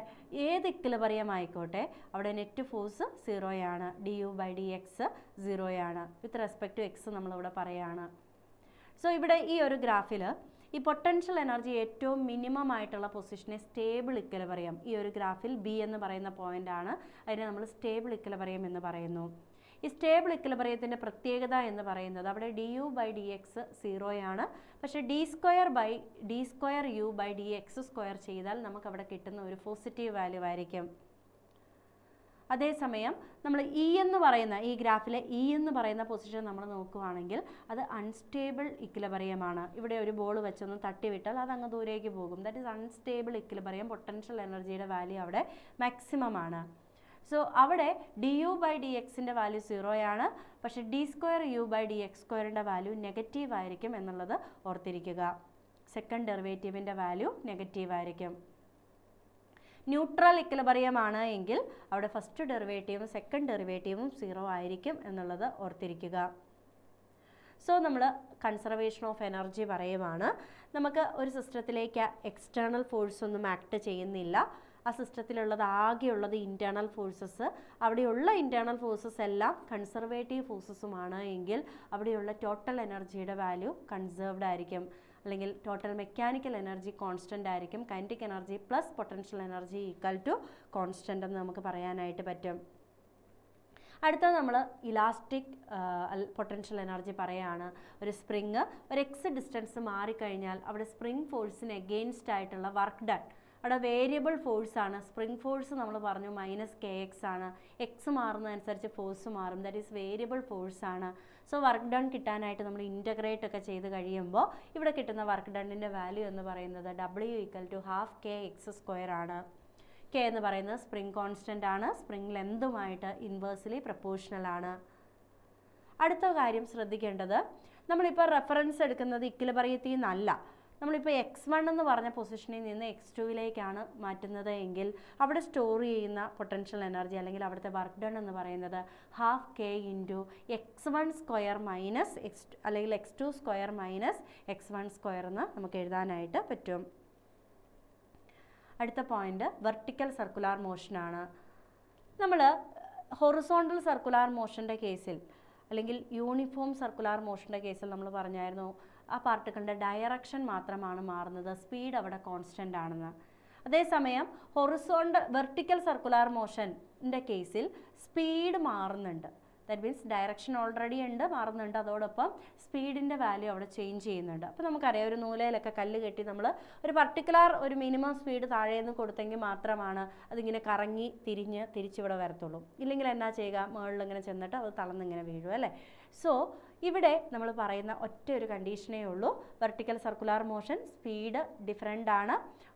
ഏത് ഇക്വിലിബ്രിയം ആയിക്കോട്ടെ അവിടെ നെറ്റ് ഫോഴ്സ് 0 ആണ്, D U by D X 0 ആണ്, വിത്ത് റെസ്പെക്ട് ടു എക്സ് നമ്മളിവിടെ പറയുകയാണ്. സോ ഇവിടെ ഈ ഒരു ഗ്രാഫിൽ ഈ പൊട്ടൻഷ്യൽ എനർജി ഏറ്റവും മിനിമം ആയിട്ടുള്ള പൊസിഷനെ സ്റ്റേബിൾ ഇക്വിലിബ്രിയം, ഈ ഒരു ഗ്രാഫിൽ ബി എന്ന് പറയുന്ന പോയിന്റ് ആണ്, അതിനെ നമ്മൾ സ്റ്റേബിൾ ഇക്വിലിബ്രിയം എന്ന് പറയുന്നു. ഈ സ്റ്റേബിൾ ഇക്വിലിബ്രിയത്തിൻ്റെ പ്രത്യേകത എന്ന് പറയുന്നത് അവിടെ D U by D X 0 ആണ്, പക്ഷേ D square U by D X square ചെയ്താൽ നമുക്ക് അവിടെ കിട്ടുന്ന ഒരു പോസിറ്റീവ് വാല്യൂ ആയിരിക്കും. അതേസമയം നമ്മൾ ഇ എന്ന് പറയുന്ന ഈ ഗ്രാഫിലെ ഇ എന്ന് പറയുന്ന പൊസിഷൻ നമ്മൾ നോക്കുകയാണെങ്കിൽ അത് അൺസ്റ്റേബിൾ ഇക്വിലിബ്രിയമാണ്. ഇവിടെ ഒരു ബോൾ വെച്ചൊന്ന് തട്ടിവിട്ടാൽ അത് അങ്ങ് ദൂരേക്ക് പോകും. That is unstable equilibrium. Potential എനർജിയുടെ വാല്യൂ അവിടെ മാക്സിമം ആണ്. സോ അവിടെ ഡി യു ബൈ ഡി എക്സിൻ്റെ വാല്യൂ 0 ആണ്, പക്ഷേ D square U by D X സ്ക്വയറിൻ്റെ വാല്യൂ നെഗറ്റീവ് ആയിരിക്കും എന്നുള്ളത് ഓർത്തിരിക്കുക. സെക്കൻഡ് ഡെറിവേറ്റീവിൻ്റെ വാല്യൂ നെഗറ്റീവ് ആയിരിക്കും. ന്യൂട്രൽ ഇക്വിലിബ്രിയം ആണ് എങ്കിൽ അവിടെ ഫസ്റ്റ് ഡെറിവേറ്റീവും സെക്കൻഡ് ഡെറിവേറ്റീവും 0 ആയിരിക്കും എന്നുള്ളത് ഓർത്തിരിക്കുക. സോ നമ്മൾ കൺസർവേഷൻ ഓഫ് എനർജി പറയുവാണ്. നമുക്ക് ഒരു സിസ്റ്റത്തിലേക്ക് എക്സ്റ്റേണൽ ഫോഴ്സ് ഒന്നും ആക്ട് ചെയ്യുന്നില്ല. ആ സിസ്റ്റത്തിലുള്ളത് ആകെയുള്ളത് ഇൻറ്റേർണൽ ഫോഴ്സസ്. അവിടെയുള്ള ഇൻറ്റേർണൽ ഫോഴ്സസ് എല്ലാം കൺസർവേറ്റീവ് ഫോഴ്സസുമാണ് എങ്കിൽ അവിടെയുള്ള ടോട്ടൽ എനർജിയുടെ വാല്യൂ കൺസേർവ്ഡ് ആയിരിക്കും, അല്ലെങ്കിൽ ടോട്ടൽ മെക്കാനിക്കൽ എനർജി കോൺസ്റ്റൻ്റ് ആയിരിക്കും. Kinetic energy plus potential energy equal to constant എന്ന് നമുക്ക് പറയാനായിട്ട് പറ്റും. അടുത്തത് നമ്മൾ ഇലാസ്റ്റിക് പൊട്ടൻഷ്യൽ എനർജി പറയുകയാണ്. ഒരു സ്പ്രിങ് ഒരു എക്സ് ഡിസ്റ്റൻസ് മാറിക്കഴിഞ്ഞാൽ അവിടെ സ്പ്രിങ് ഫോഴ്സിന് എഗെയിൻസ്റ്റ് ആയിട്ടുള്ള വർക്ക് ഡൺ, അവിടെ വേരിയബിൾ ഫോഴ്സ് ആണ്. സ്പ്രിങ് ഫോഴ്സ് നമ്മൾ പറഞ്ഞു -kx ആണ്. എക്സ് മാറുന്നതനുസരിച്ച് ഫോഴ്സ് മാറും. ദാറ്റ് ഈസ് വേരിയബിൾ ഫോഴ്സ് ആണ്. സോ വർക്ക് ഡൺ കിട്ടാനായിട്ട് നമ്മൾ ഇൻ്റഗ്രേറ്റ് ഒക്കെ ചെയ്ത് കഴിയുമ്പോൾ ഇവിടെ കിട്ടുന്ന വർക്ക് ഡണ്ണിൻ്റെ വാല്യൂ എന്ന് പറയുന്നത് W = ½ ആണ്. കെ എന്ന് പറയുന്നത് സ്പ്രിങ് കോൺസ്റ്റൻ്റ് ആണ്. സ്പ്രിങ് ലെന്തുമായിട്ട് ഇൻവേഴ്സ്ലി പ്രപ്പോർഷണൽ ആണ്. അടുത്ത കാര്യം ശ്രദ്ധിക്കേണ്ടത്, നമ്മളിപ്പോൾ റെഫറൻസ് എടുക്കുന്നത് ഇക്വിലിബ്രിയത്തിൽ നിന്നല്ല. നമ്മളിപ്പോൾ x1 എന്ന് പറഞ്ഞ പൊസിഷനിൽ നിന്ന് x2യിലേക്കാണ് മാറ്റുന്നത് എങ്കിൽ അവിടെ സ്റ്റോർ ചെയ്യുന്ന പൊട്ടൻഷ്യൽ എനർജി അല്ലെങ്കിൽ അവിടുത്തെ വർക്ക് ഡൺ എന്ന് പറയുന്നത് ½ × x1² അല്ലെങ്കിൽ x2² - x1² എന്ന് നമുക്ക് എഴുതാനായിട്ട് പറ്റും. അടുത്ത പോയിന്റ് വെർട്ടിക്കൽ സർക്കുലാർ മോഷനാണ്. നമ്മൾ ഹൊറിസോണ്ടൽ സർക്കുലാർ മോഷൻ്റെ കേസിൽ അല്ലെങ്കിൽ യൂണിഫോം സർക്കുലാർ മോഷൻ്റെ കേസിൽ നമ്മൾ പറഞ്ഞായിരുന്നു ആ പാർട്ടിക്കിളിൻ്റെ ഡയറക്ഷൻ മാത്രമാണ് മാറുന്നത്, സ്പീഡ് അവിടെ കോൺസ്റ്റൻ്റ് ആണെന്ന്. അതേസമയം വെർട്ടിക്കൽ സർക്കുലാർ മോഷൻ്റെ കേസിൽ സ്പീഡ് മാറുന്നുണ്ട്. ദാറ്റ് മീൻസ് ഡയറക്ഷൻ ഓൾറെഡി ഉണ്ട്, മാറുന്നുണ്ട്, അതോടൊപ്പം സ്പീഡിൻ്റെ വാല്യൂ അവിടെ ചേഞ്ച് ചെയ്യുന്നുണ്ട്. അപ്പോൾ നമുക്കറിയാം ഒരു നൂലയിലൊക്കെ കല്ല് കെട്ടി നമ്മൾ ഒരു മിനിമം സ്പീഡ് താഴേന്ന് കൊടുത്തെങ്കിൽ മാത്രമാണ് അതിങ്ങനെ കറങ്ങി തിരിച്ചിവിടെ വരത്തുള്ളൂ. ഇല്ലെങ്കിൽ എന്നാ ചെയ്യുക, മുകളിലിങ്ങനെ ചെന്നിട്ട് അത് തളർന്നിങ്ങനെ വീഴും അല്ലേ. സോ ഇവിടെ നമ്മൾ പറയുന്ന ഒറ്റ ഒരു കണ്ടീഷനേ ഉള്ളൂ, vertical circular motion speed different ആണ്,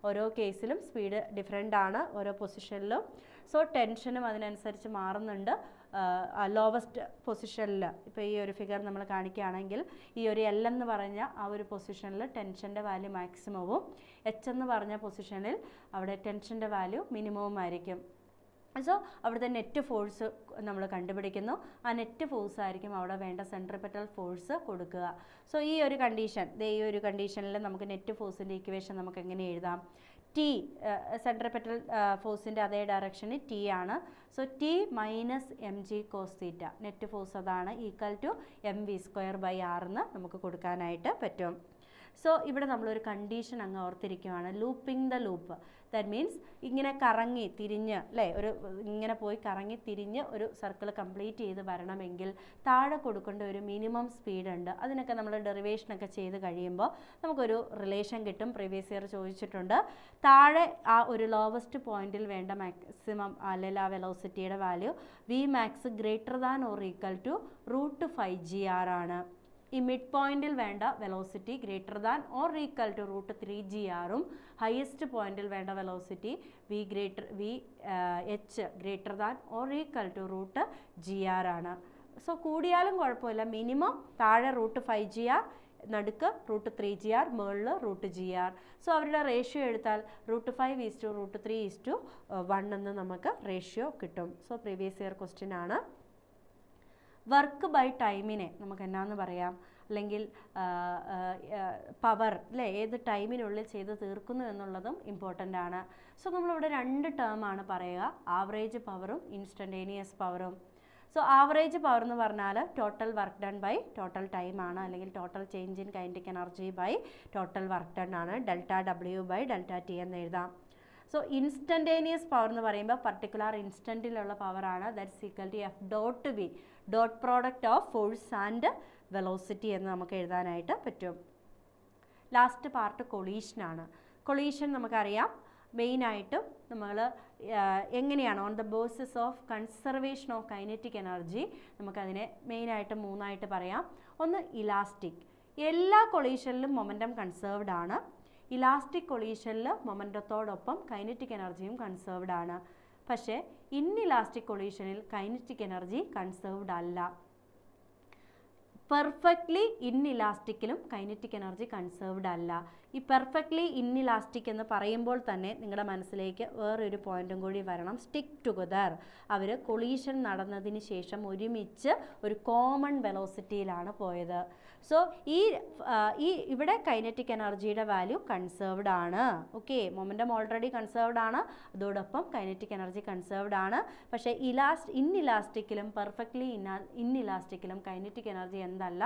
ഓരോ കേസിലും സ്പീഡ് ഡിഫറെൻ്റ് ആണ് ഓരോ പൊസിഷനിലും. സോ ടെൻഷനും അതിനനുസരിച്ച് മാറുന്നുണ്ട്. ലോവസ്റ്റ് പൊസിഷനിൽ ഇപ്പോൾ ഈ ഒരു ഫിഗർ നമ്മൾ കാണിക്കുകയാണെങ്കിൽ ഈ ഒരു L എന്ന് പറഞ്ഞ ആ ഒരു പൊസിഷനിൽ ടെൻഷൻ്റെ വാല്യൂ മാക്സിമവും H എന്ന് പറഞ്ഞ പൊസിഷനിൽ അവിടെ ടെൻഷൻ്റെ വാല്യൂ മിനിമവും ആയിരിക്കും. സോ അവിടുത്തെ നെറ്റ് ഫോഴ്സ് നമ്മൾ കണ്ടുപിടിക്കുന്നു. ആ നെറ്റ് ഫോഴ്സ് ആയിരിക്കും അവിടെ വേണ്ട സെൻട്രിപെറ്റൽ ഫോഴ്സ് കൊടുക്കുക. സോ ഈ ഒരു കണ്ടീഷനിൽ നമുക്ക് നെറ്റ് ഫോഴ്സിൻ്റെ ഇക്വേഷൻ നമുക്ക് എങ്ങനെ എഴുതാം? T സെൻട്രിപെറ്റൽ ഫോഴ്സിൻ്റെ അതേ ഡയറക്ഷനിൽ T ആണ്. സോ T - mg cos θ net force അതാണ് = mv²/r എന്ന് നമുക്ക് കൊടുക്കാനായിട്ട് പറ്റും. സോ ഇവിടെ നമ്മളൊരു കണ്ടീഷൻ അങ്ങ് ഓർത്തിരിക്കുകയാണ്, looping the loop. That means ഇങ്ങനെ കറങ്ങി തിരിഞ്ഞ് അല്ലേ, ഇങ്ങനെ പോയി കറങ്ങി തിരിഞ്ഞ് ഒരു സർക്കിൾ കംപ്ലീറ്റ് ചെയ്ത് വരണമെങ്കിൽ താഴെ കൊടുക്കേണ്ട ഒരു മിനിമം സ്പീഡ് ഉണ്ട്. അതിനൊക്കെ നമ്മൾ ഡെറിവേഷനൊക്കെ ചെയ്ത് കഴിയുമ്പോൾ നമുക്കൊരു റിലേഷൻ കിട്ടും. പ്രീവിയസ് ഇയർ ചോദിച്ചിട്ടുണ്ട്. താഴെ ആ ഒരു ലോവസ്റ്റ് പോയിന്റിൽ വേണ്ട മാക്സിമം അല്ലെങ്കിൽ ആ വെലോസിറ്റിയുടെ വാല്യൂ Vmax ≥ √5gr ആണ്. ഈ മിഡ് പോയിന്റിൽ വേണ്ട വെലോസിറ്റി ≥√3gr ഹയസ്റ്റ് പോയിന്റിൽ വേണ്ട വെലോസിറ്റി Vh ≥ √gr ആണ്. സോ കൂടിയാലും കുഴപ്പമില്ല, മിനിമം താഴെ √5gr നടുക്ക് √3GR, മുകളിൽ √GR. സോ അവരുടെ റേഷ്യോ എടുത്താൽ √5:√3:1 എന്ന് നമുക്ക് റേഷ്യോ കിട്ടും. സോ പ്രീവിയസ് ഇയർ ക്വസ്റ്റ്യൻ ആണ്. വർക്ക് ബൈ ടൈമിനെ നമുക്ക് എന്നാന്ന് പറയാം, അല്ലെങ്കിൽ പവർ അല്ലേ, ഏത് ടൈമിനുള്ളിൽ ചെയ്ത് തീർക്കുന്നു എന്നുള്ളതും ഇമ്പോർട്ടൻ്റ് ആണ്. സോ നമ്മളിവിടെ 2 ടേമാണ് പറയുക, ആവറേജ് പവറും ഇൻസ്റ്റൻറ്റേനിയസ് പവറും. സോ ആവറേജ് പവർ എന്ന് പറഞ്ഞാൽ total work done by total time ആണ്, അല്ലെങ്കിൽ total change in kinetic energy by total work done ആണ്. ΔW/ΔT എന്ന് എഴുതാം. സോ ഇൻസ്റ്റൻറ്റേനിയസ് പവർ എന്ന് പറയുമ്പോൾ പർട്ടിക്കുലർ ഇൻസ്റ്റൻറ്റിലുള്ള പവറാണ്. That's equal to F.V, dot product of force and velocity എന്ന് നമുക്ക് എഴുതാനായിട്ട് പറ്റും. Last part കൊളീഷനാണ്. കൊളീഷൻ നമുക്കറിയാം മെയിനായിട്ടും നമ്മൾ എങ്ങനെയാണ് on the basis of conservation of kinetic energy നമുക്കതിനെ മെയിനായിട്ട് 3ആയിട്ട് പറയാം. ഒന്ന് ഇലാസ്റ്റിക്, എല്ലാ കൊളീഷനിലും മൊമെൻറ്റം കൺസേർവ്ഡ് ആണ്. ഇലാസ്റ്റിക് കൊളീഷനിൽ മൊമെൻറ്റത്തോടൊപ്പം കൈനറ്റിക് എനർജിയും കൺസേർവ്ഡ് ആണ്. പക്ഷേ ഇൻഇലാസ്റ്റിക് കൊളീഷനിൽ കൈനറ്റിക് എനർജി കൺസേർവ്ഡ് അല്ല. പെർഫെക്റ്റ്ലി ഇൻഇലാസ്റ്റിക്കിലും കൈനറ്റിക് എനർജി കൺസേർവ്ഡ് അല്ല. ഈ പെർഫെക്റ്റ്ലി ഇൻഇലാസ്റ്റിക് എന്ന് പറയുമ്പോൾ തന്നെ നിങ്ങളുടെ മനസ്സിലേക്ക് വേറൊരു പോയിന്റും കൂടി വരണം, സ്റ്റിക്ക് ടുഗദർ. അവർ കൊളീഷൻ നടന്നതിന് ശേഷം ഒരുമിച്ച് ഒരു കോമൺ വെലോസിറ്റിയിലാണ് പോയത്. സോ ഇവിടെ കൈനറ്റിക് എനർജിയുടെ വാല്യൂ കൺസേർവ്ഡ് ആണ്. ഓക്കെ, മൊമെൻറ്റം ഓൾറെഡി കൺസേർവ്ഡ് ആണ്, അതോടൊപ്പം കൈനറ്റിക് എനർജി കൺസേർവ്ഡ് ആണ്. പക്ഷേ ഇൻഇലാസ്റ്റിക്കിലും പെർഫെക്റ്റ്ലി ഇൻഇലാസ്റ്റിക്കിലും കൈനറ്റിക് എനർജി എന്തല്ല,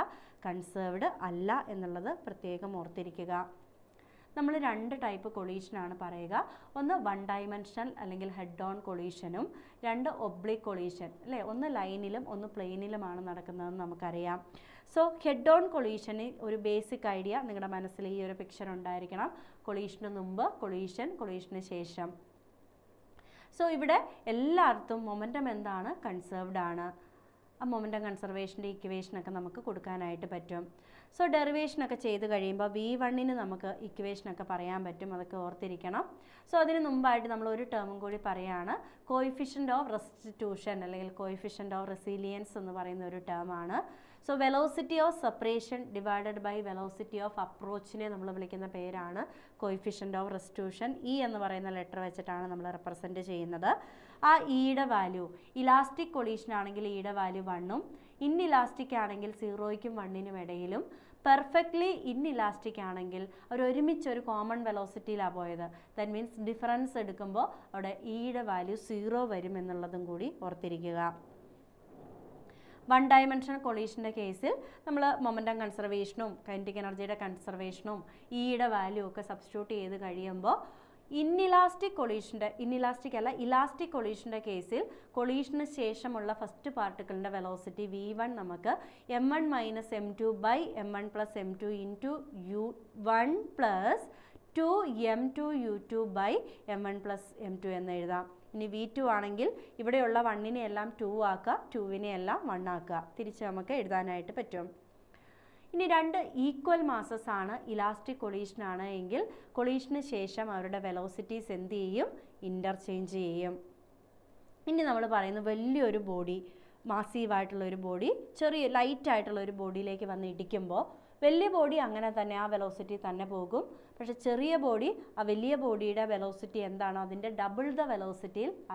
കൺസേർവ്ഡ് അല്ല എന്നുള്ളത് പ്രത്യേകം ഓർത്തിരിക്കുക. നമ്മൾ 2 ടൈപ്പ് കൊളീഷനാണ് പറയുക. ഒന്ന് 1 ഡയമെൻഷണൽ അല്ലെങ്കിൽ ഹെഡ് ഓൺ കൊളീഷനും 2 ഒബ്ലിക് കൊളീഷൻ അല്ലേ, ഒന്ന് ലൈനിലും ഒന്ന് പ്ലെയിനിലുമാണ് നടക്കുന്നതെന്ന് നമുക്കറിയാം. സോ ഹെഡ് ഓൺ കൊളീഷന് ഒരു ബേസിക് ഐഡിയ നിങ്ങളുടെ മനസ്സിൽ ഈ ഒരു പിക്ചർ ഉണ്ടായിരിക്കണം. കൊളീഷന് മുമ്പ്, കൊളീഷന് ശേഷം. സോ ഇവിടെ എല്ലായിടത്തും മൊമെൻറ്റം എന്താണ്, കൺസേർവ്ഡ് ആണ്. ആ മൊമെൻറ്റം കൺസർവേഷൻ്റെ ഇക്വേഷനൊക്കെ നമുക്ക് കൊടുക്കാനായിട്ട് പറ്റും. സോ ഡെറിവേഷനൊക്കെ ചെയ്ത് കഴിയുമ്പോൾ V1ന് നമുക്ക് ഇക്വേഷനൊക്കെ പറയാൻ പറ്റും, അതൊക്കെ ഓർത്തിരിക്കണം. സോ അതിന് മുമ്പായിട്ട് നമ്മൾ ഒരു ടേമും കൂടി പറയുകയാണ്, കോയിഫിഷ്യൻ്റ് ഓഫ് റെസ്റ്റിറ്റ്യൂഷൻ അല്ലെങ്കിൽ കോയിഫിഷ്യൻ്റ് ഓഫ് റെസിലിയൻസ് എന്ന് പറയുന്ന ഒരു ടേമാണ്. So velocity of separation divided by velocity of അപ്രോച്ചിനെ നമ്മൾ വിളിക്കുന്ന പേരാണ് കോയിഫിഷ്യൻ്റ് ഓഫ് റെസ്റ്റിറ്റ്യൂഷൻ. ഇ എന്ന് പറയുന്ന ലെറ്റർ വെച്ചിട്ടാണ് നമ്മൾ റെപ്രസെൻറ്റ് ചെയ്യുന്നത്. ആ ഇയുടെ വാല്യൂ ഇലാസ്റ്റിക് കൊളീഷൻ ആണെങ്കിൽ ഇയുടെ വാല്യൂ 1ഉം ഇൻഇലാസ്റ്റിക് ആണെങ്കിൽ 0യ്ക്കും 1നും ഇടയിലും, പെർഫെക്റ്റ്ലി ഇൻഇലാസ്റ്റിക് ആണെങ്കിൽ ഒരുമിച്ച് ഒരു കോമൺ വെലോസിറ്റിയിലാണ് പോയത്. ദാറ്റ് മീൻസ് ഡിഫറൻസ് എടുക്കുമ്പോൾ അവിടെ ഇയുടെ വാല്യൂ 0 വരും എന്നുള്ളതും കൂടി ഓർത്തിരിക്കുക. 1 ഡയമെൻഷണൽ കൊളീഷൻ്റെ കേസിൽ നമ്മൾ മൊമെൻറ്റം കൺസർവേഷനും കൈനറ്റിക് എനർജിയുടെ കൺസർവേഷനും ഇയുടെ വാല്യൂ ഒക്കെ സബ്സ്റ്റിറ്റ്യൂട്ട് ചെയ്ത് കഴിയുമ്പോൾ ഇൻഇലാസ്റ്റിക് കൊളീഷൻ്റെ കേസിൽ കൊളീഷന് ശേഷമുള്ള ഫസ്റ്റ് പാർട്ടിക്കിളിൻ്റെ വെലോസിറ്റി V1 നമുക്ക് m1 - m2/m1 + m2 × u1 + 2m2u2/m1 + m2 എന്ന് എഴുതാം. ഇനി V2 ആണെങ്കിൽ ഇവിടെയുള്ള 1നെ എല്ലാം 2 ആക്കുക, 2നെ എല്ലാം 1 ആക്കുക, തിരിച്ച് നമുക്ക് എഴുതാനായിട്ട് പറ്റും. ഇനി 2 ഈക്വൽ മാസസ് ആണ് ഇലാസ്റ്റിക് കൊളീഷനാണ് എങ്കിൽ കൊളീഷന് ശേഷം അവരുടെ വെലോസിറ്റീസ് എന്ത് ചെയ്യും, ഇൻ്റർചേഞ്ച് ചെയ്യും. ഇനി നമ്മൾ പറയുന്നത് വലിയൊരു ബോഡി, മാസീവായിട്ടുള്ളൊരു ബോഡി ചെറിയ ലൈറ്റായിട്ടുള്ളൊരു ബോഡിയിലേക്ക് വന്ന് ഇടിക്കുമ്പോൾ വലിയ ബോഡി അങ്ങനെ തന്നെ ആ വെലോസിറ്റി തന്നെ പോകും. പക്ഷേ ചെറിയ ബോഡി ആ വലിയ ബോഡിയുടെ വെലോസിറ്റി എന്താണോ അതിൻ്റെ ഡബിൾ ദ വെലോസിറ്റിയിൽ ആ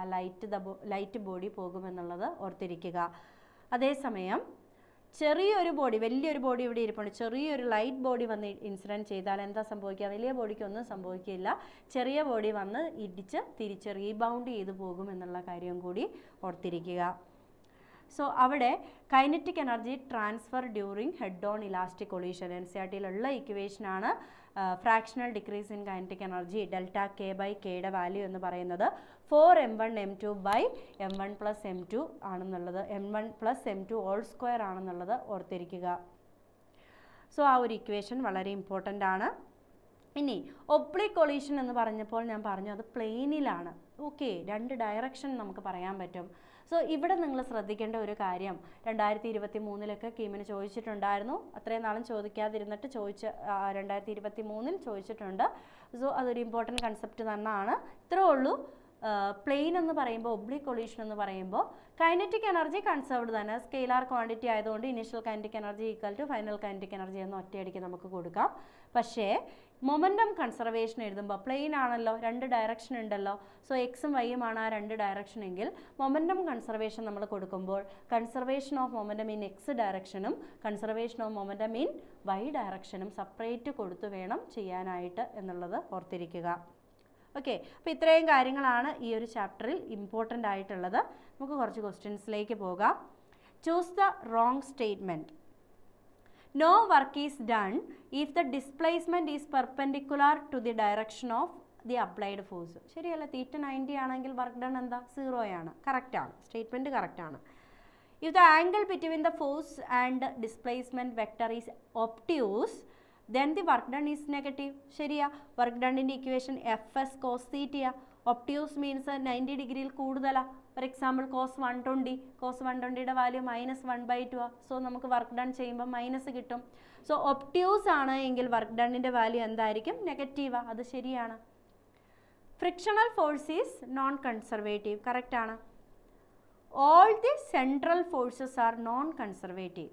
ലൈറ്റ് ബോഡി പോകുമെന്നുള്ളത് ഓർത്തിരിക്കുക. അതേസമയം ചെറിയൊരു ബോഡി, വലിയൊരു ബോഡി ഇവിടെ ഇരിപ്പുണ്ട്, ചെറിയൊരു ലൈറ്റ് ബോഡി വന്ന് ഇൻസിഡൻറ്റ് ചെയ്താൽ എന്താ സംഭവിക്കുക, വലിയ ബോഡിക്കൊന്നും സംഭവിക്കില്ല, ചെറിയ ബോഡി വന്ന് ഇടിച്ച് തിരിച്ച് റീബൗണ്ട് ചെയ്ത് പോകും എന്നുള്ള കാര്യം കൂടി ഓർത്തിരിക്കുക. സോ അവിടെ kinetic energy transfer during head on elastic collision NCERTയിലുള്ള ഇക്വേഷനാണ് fractional decrease in kinetic energy ΔK/Kയുടെ വാല്യൂ എന്ന് പറയുന്നത് 4m1m2/m1 + m2 ആണെന്നുള്ളത്, m1 + m2 ഹോൾ സ്ക്വയർ ആണെന്നുള്ളത് ഓർത്തിരിക്കുക. സോ ആ ഒരു ഇക്വേഷൻ വളരെ ഇമ്പോർട്ടൻ്റ് ആണ്. ഇനി ഒബ്ലിക് കൊളീഷൻ എന്ന് പറഞ്ഞപ്പോൾ ഞാൻ പറഞ്ഞു അത് പ്ലെയിനിലാണ്. ഓക്കെ, 2 ഡയറക്ഷൻ നമുക്ക് പറയാൻ പറ്റും. സോ ഇവിടെ നിങ്ങൾ ശ്രദ്ധിക്കേണ്ട ഒരു കാര്യം 2023 കീമിന് ചോദിച്ചിട്ടുണ്ടായിരുന്നു, അത്രയും നാളും ചോദിക്കാതിരുന്നിട്ട് 2023 ചോദിച്ചിട്ടുണ്ട്. സോ അതൊരു ഇമ്പോർട്ടൻറ്റ് കൺസെപ്റ്റ് തന്നെയാണ്. ഇത്രേ ഉള്ളൂ. പ്ലെയിൻ എന്ന് പറയുമ്പോൾ ഒബ്ലിക് കൊളീഷൻ എന്ന് പറയുമ്പോൾ കൈനറ്റിക് എനർജി കൺസേർവ്ഡ് തന്നെ, സ്കെയിലാർ ക്വാണ്ടിറ്റി ആയതുകൊണ്ട് initial kinetic energy equal to final kinetic energy എന്ന് ഒറ്റയടിക്ക് നമുക്ക് കൊടുക്കാം. പക്ഷേ മൊമെൻറ്റം കൺസർവേഷൻ എഴുതുമ്പോൾ പ്ലെയിൻ ആണല്ലോ, രണ്ട് ഡയറക്ഷൻ ഉണ്ടല്ലോ, സോ എക്സും വൈയും ആണ് ആ രണ്ട് ഡയറക്ഷൻ എങ്കിൽ മൊമെൻറ്റം കൺസർവേഷൻ നമ്മൾ കൊടുക്കുമ്പോൾ conservation of momentum in X ഡയറക്ഷനും conservation of momentum in Y ഡയറക്ഷനും സെപ്പറേറ്റ് കൊടുത്തു വേണം ചെയ്യാനായിട്ട് എന്നുള്ളത് ഓർത്തിരിക്കുക. ഓക്കെ, അപ്പോൾ ഇത്രയും കാര്യങ്ങളാണ് ഈ ഒരു ചാപ്റ്ററിൽ ഇമ്പോർട്ടൻ്റ് ആയിട്ടുള്ളത്. നമുക്ക് കുറച്ച് ക്വസ്റ്റ്യൻസിലേക്ക് പോകാം. Choose the wrong statement. No work is done if the displacement is perpendicular to the direction of the applied force. ശരിയല്ല, തീറ്റ 90 ആണെങ്കിൽ വർക്ക് ഡൺ എന്താ 0 ആണ്. കറക്റ്റാണ്, സ്റ്റേറ്റ്മെൻറ്റ് കറക്റ്റാണ്. If the angle between the force and displacement vector is obtuse, then the work done is negative. ശരിയാ, work ഡണ്ണിൻ്റെ equation FS cos theta. Obtuse means 90 ഡിഗ്രിയിൽ കൂടുതലാണ്. ഫോർ എക്സാമ്പിൾ കോസ് 120, കോസ് 120യുടെ value -1/2 ആ. സോ നമുക്ക് work done ചെയ്യുമ്പോൾ minus കിട്ടും. So obtuse ആണ് എങ്കിൽ വർക്ക് ഡണ്ണിൻ്റെ വാല്യൂ എന്തായിരിക്കും? നെഗറ്റീവാ. അത് ശരിയാണ്. Frictional force is non conservative. കറക്റ്റാണ്. All the central forces are non conservative.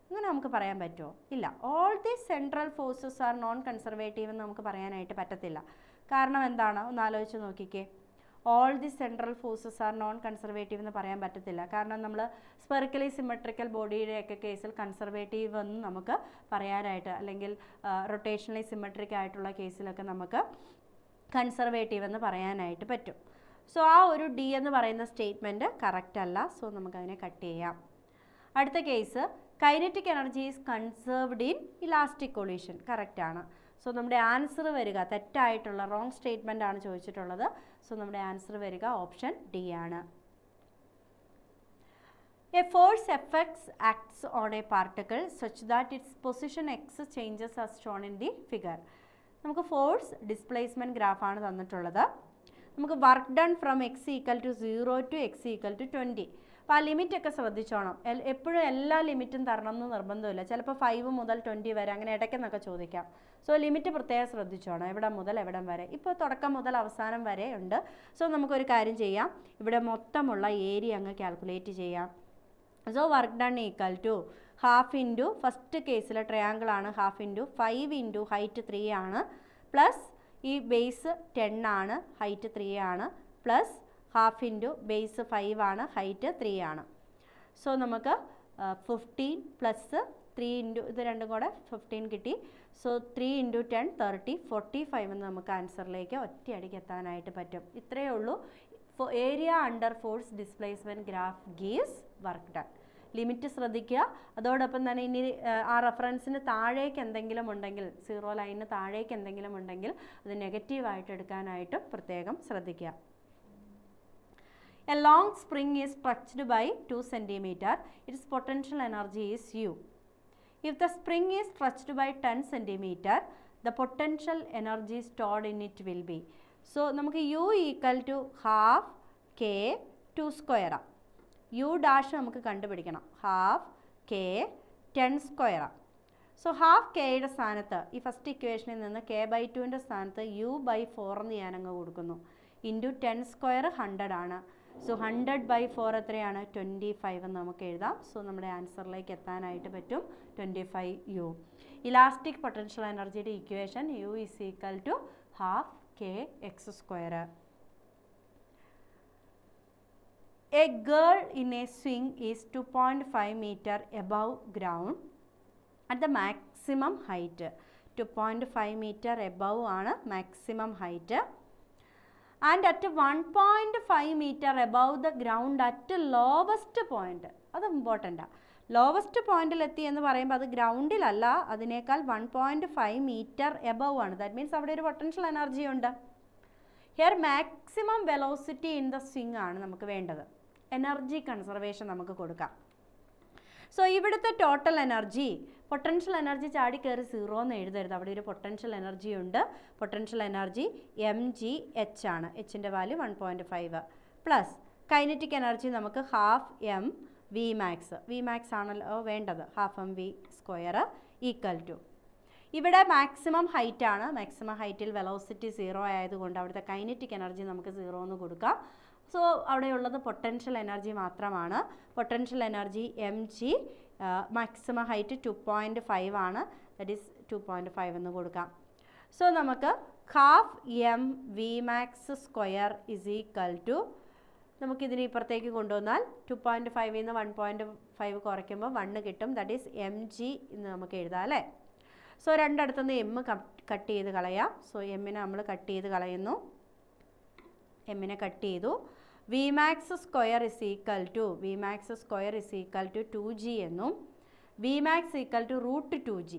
അങ്ങനെ നമുക്ക് പറയാൻ പറ്റുമോ? ഇല്ല. All the central forces are non conservative എന്ന് നമുക്ക് പറയാനായിട്ട് പറ്റത്തില്ല. കാരണം എന്താണ്? ഒന്ന് ആലോചിച്ച് നോക്കിക്കേ. All the central forces are non conservative എന്ന് പറയാൻ പറ്റത്തില്ല. കാരണം നമ്മൾ സ്പെറിക്കലി സിമെട്രിക്കൽ ബോഡിയുടെയൊക്കെ കേസിൽ കൺസർവേറ്റീവ് എന്ന് നമുക്ക് പറയാനായിട്ട്, അല്ലെങ്കിൽ റൊട്ടേഷണലി സിമെട്രിക് ആയിട്ടുള്ള കേസിലൊക്കെ നമുക്ക് കൺസർവേറ്റീവ് എന്ന് പറയാനായിട്ട് പറ്റും. സോ ആ ഒരു ഡി എന്ന് പറയുന്ന സ്റ്റേറ്റ്മെൻറ്റ് കറക്റ്റ് അല്ല. സോ നമുക്കതിനെ കട്ട് ചെയ്യാം. അടുത്ത case, kinetic energy is conserved in elastic collision. കറക്റ്റാണ്. സോ നമ്മുടെ ആൻസർ വരിക തെറ്റായിട്ടുള്ള റോങ് സ്റ്റേറ്റ്മെൻ്റ് ആണ് ചോദിച്ചിട്ടുള്ളത്. സോ നമ്മുടെ ആൻസർ വരിക ഓപ്ഷൻ ഡി ആണ്. A force Fx acts on a particle such that its position x changes as shown in the figure. നമുക്ക് ഫോഴ്സ് ഡിസ്പ്ലേസ്മെൻറ്റ് ഗ്രാഫാണ് തന്നിട്ടുള്ളത്. നമുക്ക് work done from x equal to 0 to x equal to 20. അപ്പോൾ ആ ലിമിറ്റൊക്കെ ശ്രദ്ധിച്ചോണം. എപ്പോഴും എല്ലാ ലിമിറ്റും തരണം എന്ന് നിർബന്ധമില്ല. ചിലപ്പോൾ 5 മുതൽ 20 വരെ അങ്ങനെ ഇടയ്ക്കെന്നൊക്കെ ചോദിക്കാം. സോ ലിമിറ്റ് പ്രത്യേകം ശ്രദ്ധിച്ചോണം, എവിടെ മുതൽ എവിടം വരെ. ഇപ്പോൾ തുടക്കം മുതൽ അവസാനം വരെ ഉണ്ട്. സോ നമുക്കൊരു കാര്യം ചെയ്യാം, ഇവിടെ മൊത്തമുള്ള ഏരിയ അങ്ങ് കാൽക്കുലേറ്റ് ചെയ്യാം. So work done equal to half into, first കേസിൽ ട്രയാങ്കിൾ ആണ്, ഹാഫ് ഇൻറ്റു 5 ഇൻറ്റു ഹൈറ്റ് 3 ആണ്, പ്ലസ് ഈ ബേസ് 10 ആണ്, ഹൈറ്റ് 3 ആണ്, പ്ലസ് ഹാഫ് ഇൻറ്റു ബേസ് 5 ആണ്, ഹൈറ്റ് 3 ആണ്. സോ നമുക്ക് 15 പ്ലസ് 3 ഇൻറ്റു ഇത് രണ്ടും കൂടെ 15 കിട്ടി. സോ 3 ഇൻറ്റു 10 30 45 എന്ന് നമുക്ക് ആൻസറിലേക്ക് ഒറ്റയടിക്ക് എത്താനായിട്ട് പറ്റും. ഇത്രയേ ഉള്ളൂ. Area under force displacement graph gives work done. Limit ശ്രദ്ധിക്കുക. അതോടൊപ്പം തന്നെ ഇനി ആ റെഫറൻസിന് താഴേക്ക് എന്തെങ്കിലും ഉണ്ടെങ്കിൽ, 0 ലൈനിന് താഴേക്ക് എന്തെങ്കിലും ഉണ്ടെങ്കിൽ അത് നെഗറ്റീവായിട്ട് എടുക്കാനായിട്ടും പ്രത്യേകം ശ്രദ്ധിക്കുക. A long spring is stretched by 2 cm. Its potential energy is U. If the spring is stretched by 10 cm, the potential energy stored in it will be. So, നമുക്ക് U equal to half K 2 square. U dash നമുക്ക് കണ്ടുപിടിക്കണം. half K 10 square. So half കെയുടെ സ്ഥാനത്ത് ഈ first ഇക്വേഷനിൽ നിന്ന് K/2ൻ്റെ സ്ഥാനത്ത് U/4 എന്ന് ഞാനങ്ങ് കൊടുക്കുന്നു. ഇൻറ്റു 10 സ്ക്വയർ 100 ആണ്. സോ 100/4 എത്രയാണ്? 25 എന്ന് നമുക്ക് എഴുതാം. സോ നമ്മുടെ ആൻസറിലേക്ക് എത്താനായിട്ട് പറ്റും 25U. ഇലാസ്റ്റിക് പൊട്ടൻഷ്യൽ എനർജിയുടെ equation U is equal to half KX square. A girl in a swing is 2.5 meter above ground at the maximum height. 2.5 meter above ആണ് maximum height. And at 1.5 meter above the ground at lowest point. അത് ഇമ്പോർട്ടൻ്റാണ്. Lowest പോയിന്റിലെത്തി എന്ന് പറയുമ്പോൾ അത് ഗ്രൗണ്ടിലല്ല, അതിനേക്കാൾ 1.5 meter above ആണ്. That means അവിടെ ഒരു potential energy ഉണ്ട്. Here maximum velocity in the swing ആണ് നമുക്ക് വേണ്ടത്. എനർജി കൺസർവേഷൻ നമുക്ക് കൊടുക്കാം. സോ ഇവിടുത്തെ ടോട്ടൽ എനർജി, പൊട്ടൻഷ്യൽ എനർജി ചാടി കയറി 0 എന്ന് എഴുതരുത്. അവിടെ ഒരു പൊട്ടൻഷ്യൽ എനർജി ഉണ്ട്. പൊട്ടൻഷ്യൽ എനർജി mgh ആണ്. എച്ചിൻ്റെ വാല്യൂ 1.5 പ്ലസ് കൈനറ്റിക് എനർജി നമുക്ക് half M V max. V max ആണല്ലോ വേണ്ടത്. Half M V square equal to ഇവിടെ മാക്സിമം ഹൈറ്റ് ആണ്. മാക്സിമം ഹൈറ്റിൽ വെലോസിറ്റി 0 ആയതുകൊണ്ട് അവിടുത്തെ കൈനറ്റിക് എനർജി നമുക്ക് 0 എന്ന് കൊടുക്കാം. സോ അവിടെയുള്ളത് പൊട്ടൻഷ്യൽ എനർജി മാത്രമാണ്. Potential energy mg, maximum height 2.5 ആണ്. ദാറ്റ് ഈസ് 2.5 എന്ന് കൊടുക്കാം. സോ നമുക്ക് half M V max square is equal to, നമുക്കിതിന് ഇപ്പുറത്തേക്ക് കൊണ്ടുവന്നാൽ 2.5 നിന്ന് 1.5 കുറയ്ക്കുമ്പോൾ 1 കിട്ടും. ദാറ്റ് ഈസ് mg എന്ന് നമുക്ക് എഴുതാം അല്ലേ. സോ രണ്ടിടത്തുനിന്ന് എം കട്ട് ചെയ്ത് കളയാം. സോ എമ്മിനെ നമ്മൾ കട്ട് ചെയ്ത് കളയുന്നു. എമ്മിനെ കട്ട് ചെയ്തു. V max square is equal to, V max square is equal to 2g എന്നും V max equal to root 2g.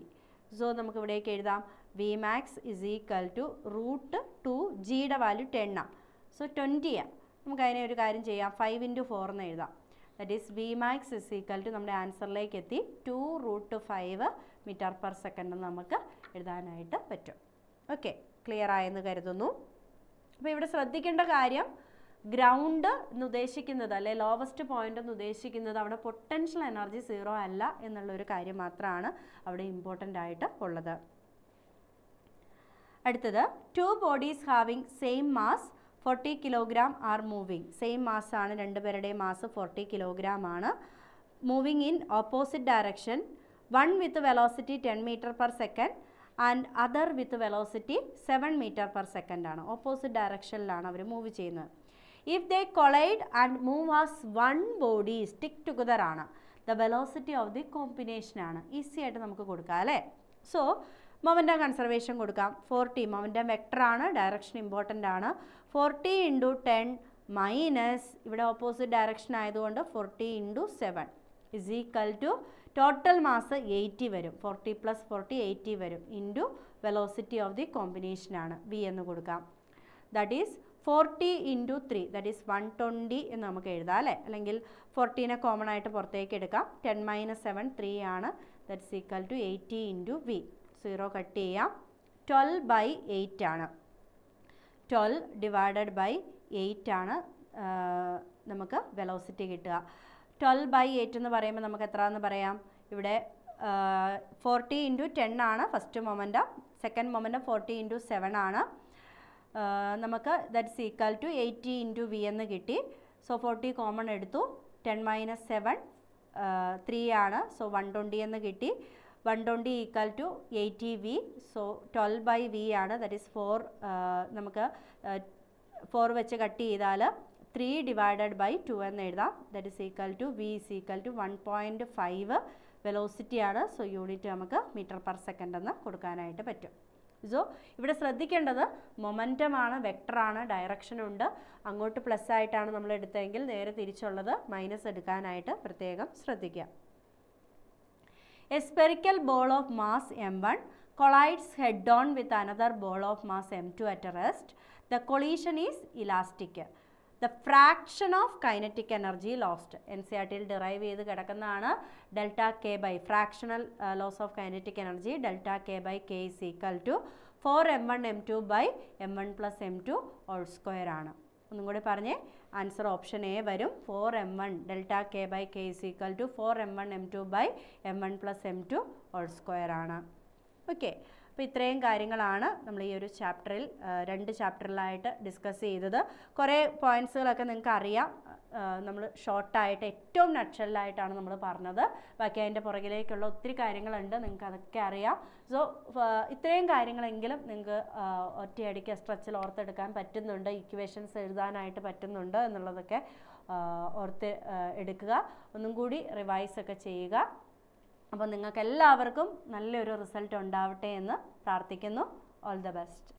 So നമുക്ക് ഇവിടേക്ക് എഴുതാം V max is equal to root 2gയുടെ വാല്യൂ 10 ആണ്. സോ 20 ആണ്. നമുക്ക് അതിനെ ഒരു കാര്യം ചെയ്യാം, 5 × 4 എന്ന് എഴുതാം. That is V max is equal to നമ്മുടെ ആൻസറിലേക്ക് എത്തി 2√5 m/s എന്ന് നമുക്ക് എഴുതാനായിട്ട് പറ്റും. ഓക്കെ, ക്ലിയർ ആയെന്ന് കരുതുന്നു. അപ്പോൾ ഇവിടെ ശ്രദ്ധിക്കേണ്ട കാര്യം, ഗ്രൗണ്ട് എന്ന് ഉദ്ദേശിക്കുന്നത് അല്ലെ ലോവസ്റ്റ് പോയിന്റ് എന്ന് ഉദ്ദേശിക്കുന്നത് അവിടെ പൊട്ടൻഷ്യൽ എനർജി 0 അല്ല എന്നുള്ളൊരു കാര്യം മാത്രമാണ് അവിടെ ഇമ്പോർട്ടൻ്റ് ആയിട്ട് ഉള്ളത്. അടുത്തത്, 2 bodies having same mass 40 kg are moving. Same mass ആണ്, രണ്ടുപേരുടെയും മാസ് 40 kg ആണ്. Moving in opposite direction, one with velocity 10 m/s and other with velocity 7 m/s ആണ്. ഓപ്പോസിറ്റ് ഡയറക്ഷനിലാണ് അവർ മൂവ് ചെയ്യുന്നത്. If they collide and move as one body stick together ആണ്. The velocity of the combination ആണ്. Easy ആയിട്ട് നമുക്ക് കൊടുക്കാം അല്ലേ. സോ മൊമെൻറ്റം കൺസർവേഷൻ കൊടുക്കാം. 40 മൊമെൻറ്റം വെക്ടറാണ്, ഡയറക്ഷൻ ഇമ്പോർട്ടൻ്റ് ആണ്. 40 × 10 മൈനസ് ഇവിടെ ഓപ്പോസിറ്റ് ഡയറക്ഷൻ ആയതുകൊണ്ട് 40 × 7 is equal to total mass 80 വരും. 40 + 40 80 വരും. Into velocity of the combination ആണ്, വി എന്ന് കൊടുക്കാം. ദാറ്റ് ഈസ് 40 × 3 ദാറ്റ് ഈസ് 120 എന്ന് നമുക്ക് എഴുതാം അല്ലേ. അല്ലെങ്കിൽ 40നെ കോമൺ ആയിട്ട് പുറത്തേക്ക് എടുക്കാം. 10 - 7 3 ആണ്. That is equal to 80 × v. 0 cut ചെയ്യാം. 12/8 ആണ്. 12 / 8 ആണ് നമുക്ക് വെലോസിറ്റി കിട്ടുക. 12/8 എന്ന് പറയുമ്പോൾ നമുക്ക് എത്ര എന്ന് പറയാം, ഇവിടെ 40 × 10 ആണ് ഫസ്റ്റ് മൊമെൻറ്റം. സെക്കൻഡ് മൊമെൻറ്റം 40 × 7 ആണ്. നമുക്ക് ദാറ്റ്സ് ഈക്വൽ ടു 80 × v എന്ന് കിട്ടി. സോ 40 കോമൺ എടുത്തു. 10 - 7 3 ആണ്. സോ 120 എന്ന് കിട്ടി. 120 equal to 80v. So 12/v ആണ്. That is 4. നമുക്ക് 4 വെച്ച് കട്ട് ചെയ്താൽ 3 / 2 എന്ന് എഴുതാം. That is equal to v is equal to 1.5 velocity ആണ്. സോ യൂണിറ്റ് നമുക്ക് m/s എന്ന് കൊടുക്കാനായിട്ട് പറ്റും. സോ ഇവിടെ ശ്രദ്ധിക്കേണ്ടത് മൊമെൻറ്റമാണ്, വെക്ടറാണ്, ഡയറക്ഷനുണ്ട്. അങ്ങോട്ട് പ്ലസ് ആയിട്ടാണ് നമ്മൾ എടുത്തതെങ്കിൽ നേരെ തിരിച്ചുള്ളത് മൈനസ് എടുക്കാനായിട്ട് പ്രത്യേകം ശ്രദ്ധിക്കുക. A spherical ball of mass m1 collides head-on with another ball of mass m2 at rest. The collision is elastic. The fraction of kinetic energy lost. NCERTയിൽ ഡിറൈവ് ചെയ്ത് കിടക്കുന്നതാണ്. Delta K by fractional loss of kinetic energy delta K by K is equal to 4m1 m2 by m1 + m2 whole square ആണ്. ഒന്നും കൂടി പറഞ്ഞേ, answer option A വരും. 4m1 delta K by K is equal to 4m1 m2 by m1 + m2 whole square ആണ്. Okay, അപ്പോൾ ഇത്രയും കാര്യങ്ങളാണ് നമ്മൾ ഈ ഒരു ചാപ്റ്ററിൽ 2 ചാപ്റ്ററിലായിട്ട് ഡിസ്കസ് ചെയ്തത്. കുറേ പോയിൻറ്റ്സുകളൊക്കെ നിങ്ങൾക്ക് അറിയാം. നമ്മൾ ഷോർട്ടായിട്ട് ഏറ്റവും നട്ട്ഷെല്ലായിട്ടാണ് നമ്മൾ പറഞ്ഞത്. ബാക്കി അതിൻ്റെ പുറകിലേക്കുള്ള ഒത്തിരി കാര്യങ്ങളുണ്ട്, നിങ്ങൾക്ക് അതൊക്കെ അറിയാം. സോ ഇത്രയും കാര്യങ്ങളെങ്കിലും നിങ്ങൾക്ക് ഒറ്റയടിക്ക് സ്ട്രെച്ചിൽ ഓർത്തെടുക്കാൻ പറ്റുന്നുണ്ട്, ഇക്വേഷൻസ് എഴുതാനായിട്ട് പറ്റുന്നുണ്ട് എന്നുള്ളതൊക്കെ ഓർത്ത് എടുക്കുക. ഒന്നും കൂടി റിവൈസ് ഒക്കെ ചെയ്യുക. അപ്പോൾ നിങ്ങൾക്ക് എല്ലാവർക്കും നല്ലൊരു റിസൾട്ട് ഉണ്ടാവട്ടെ എന്ന് പ്രാർത്ഥിക്കുന്നു. All the best.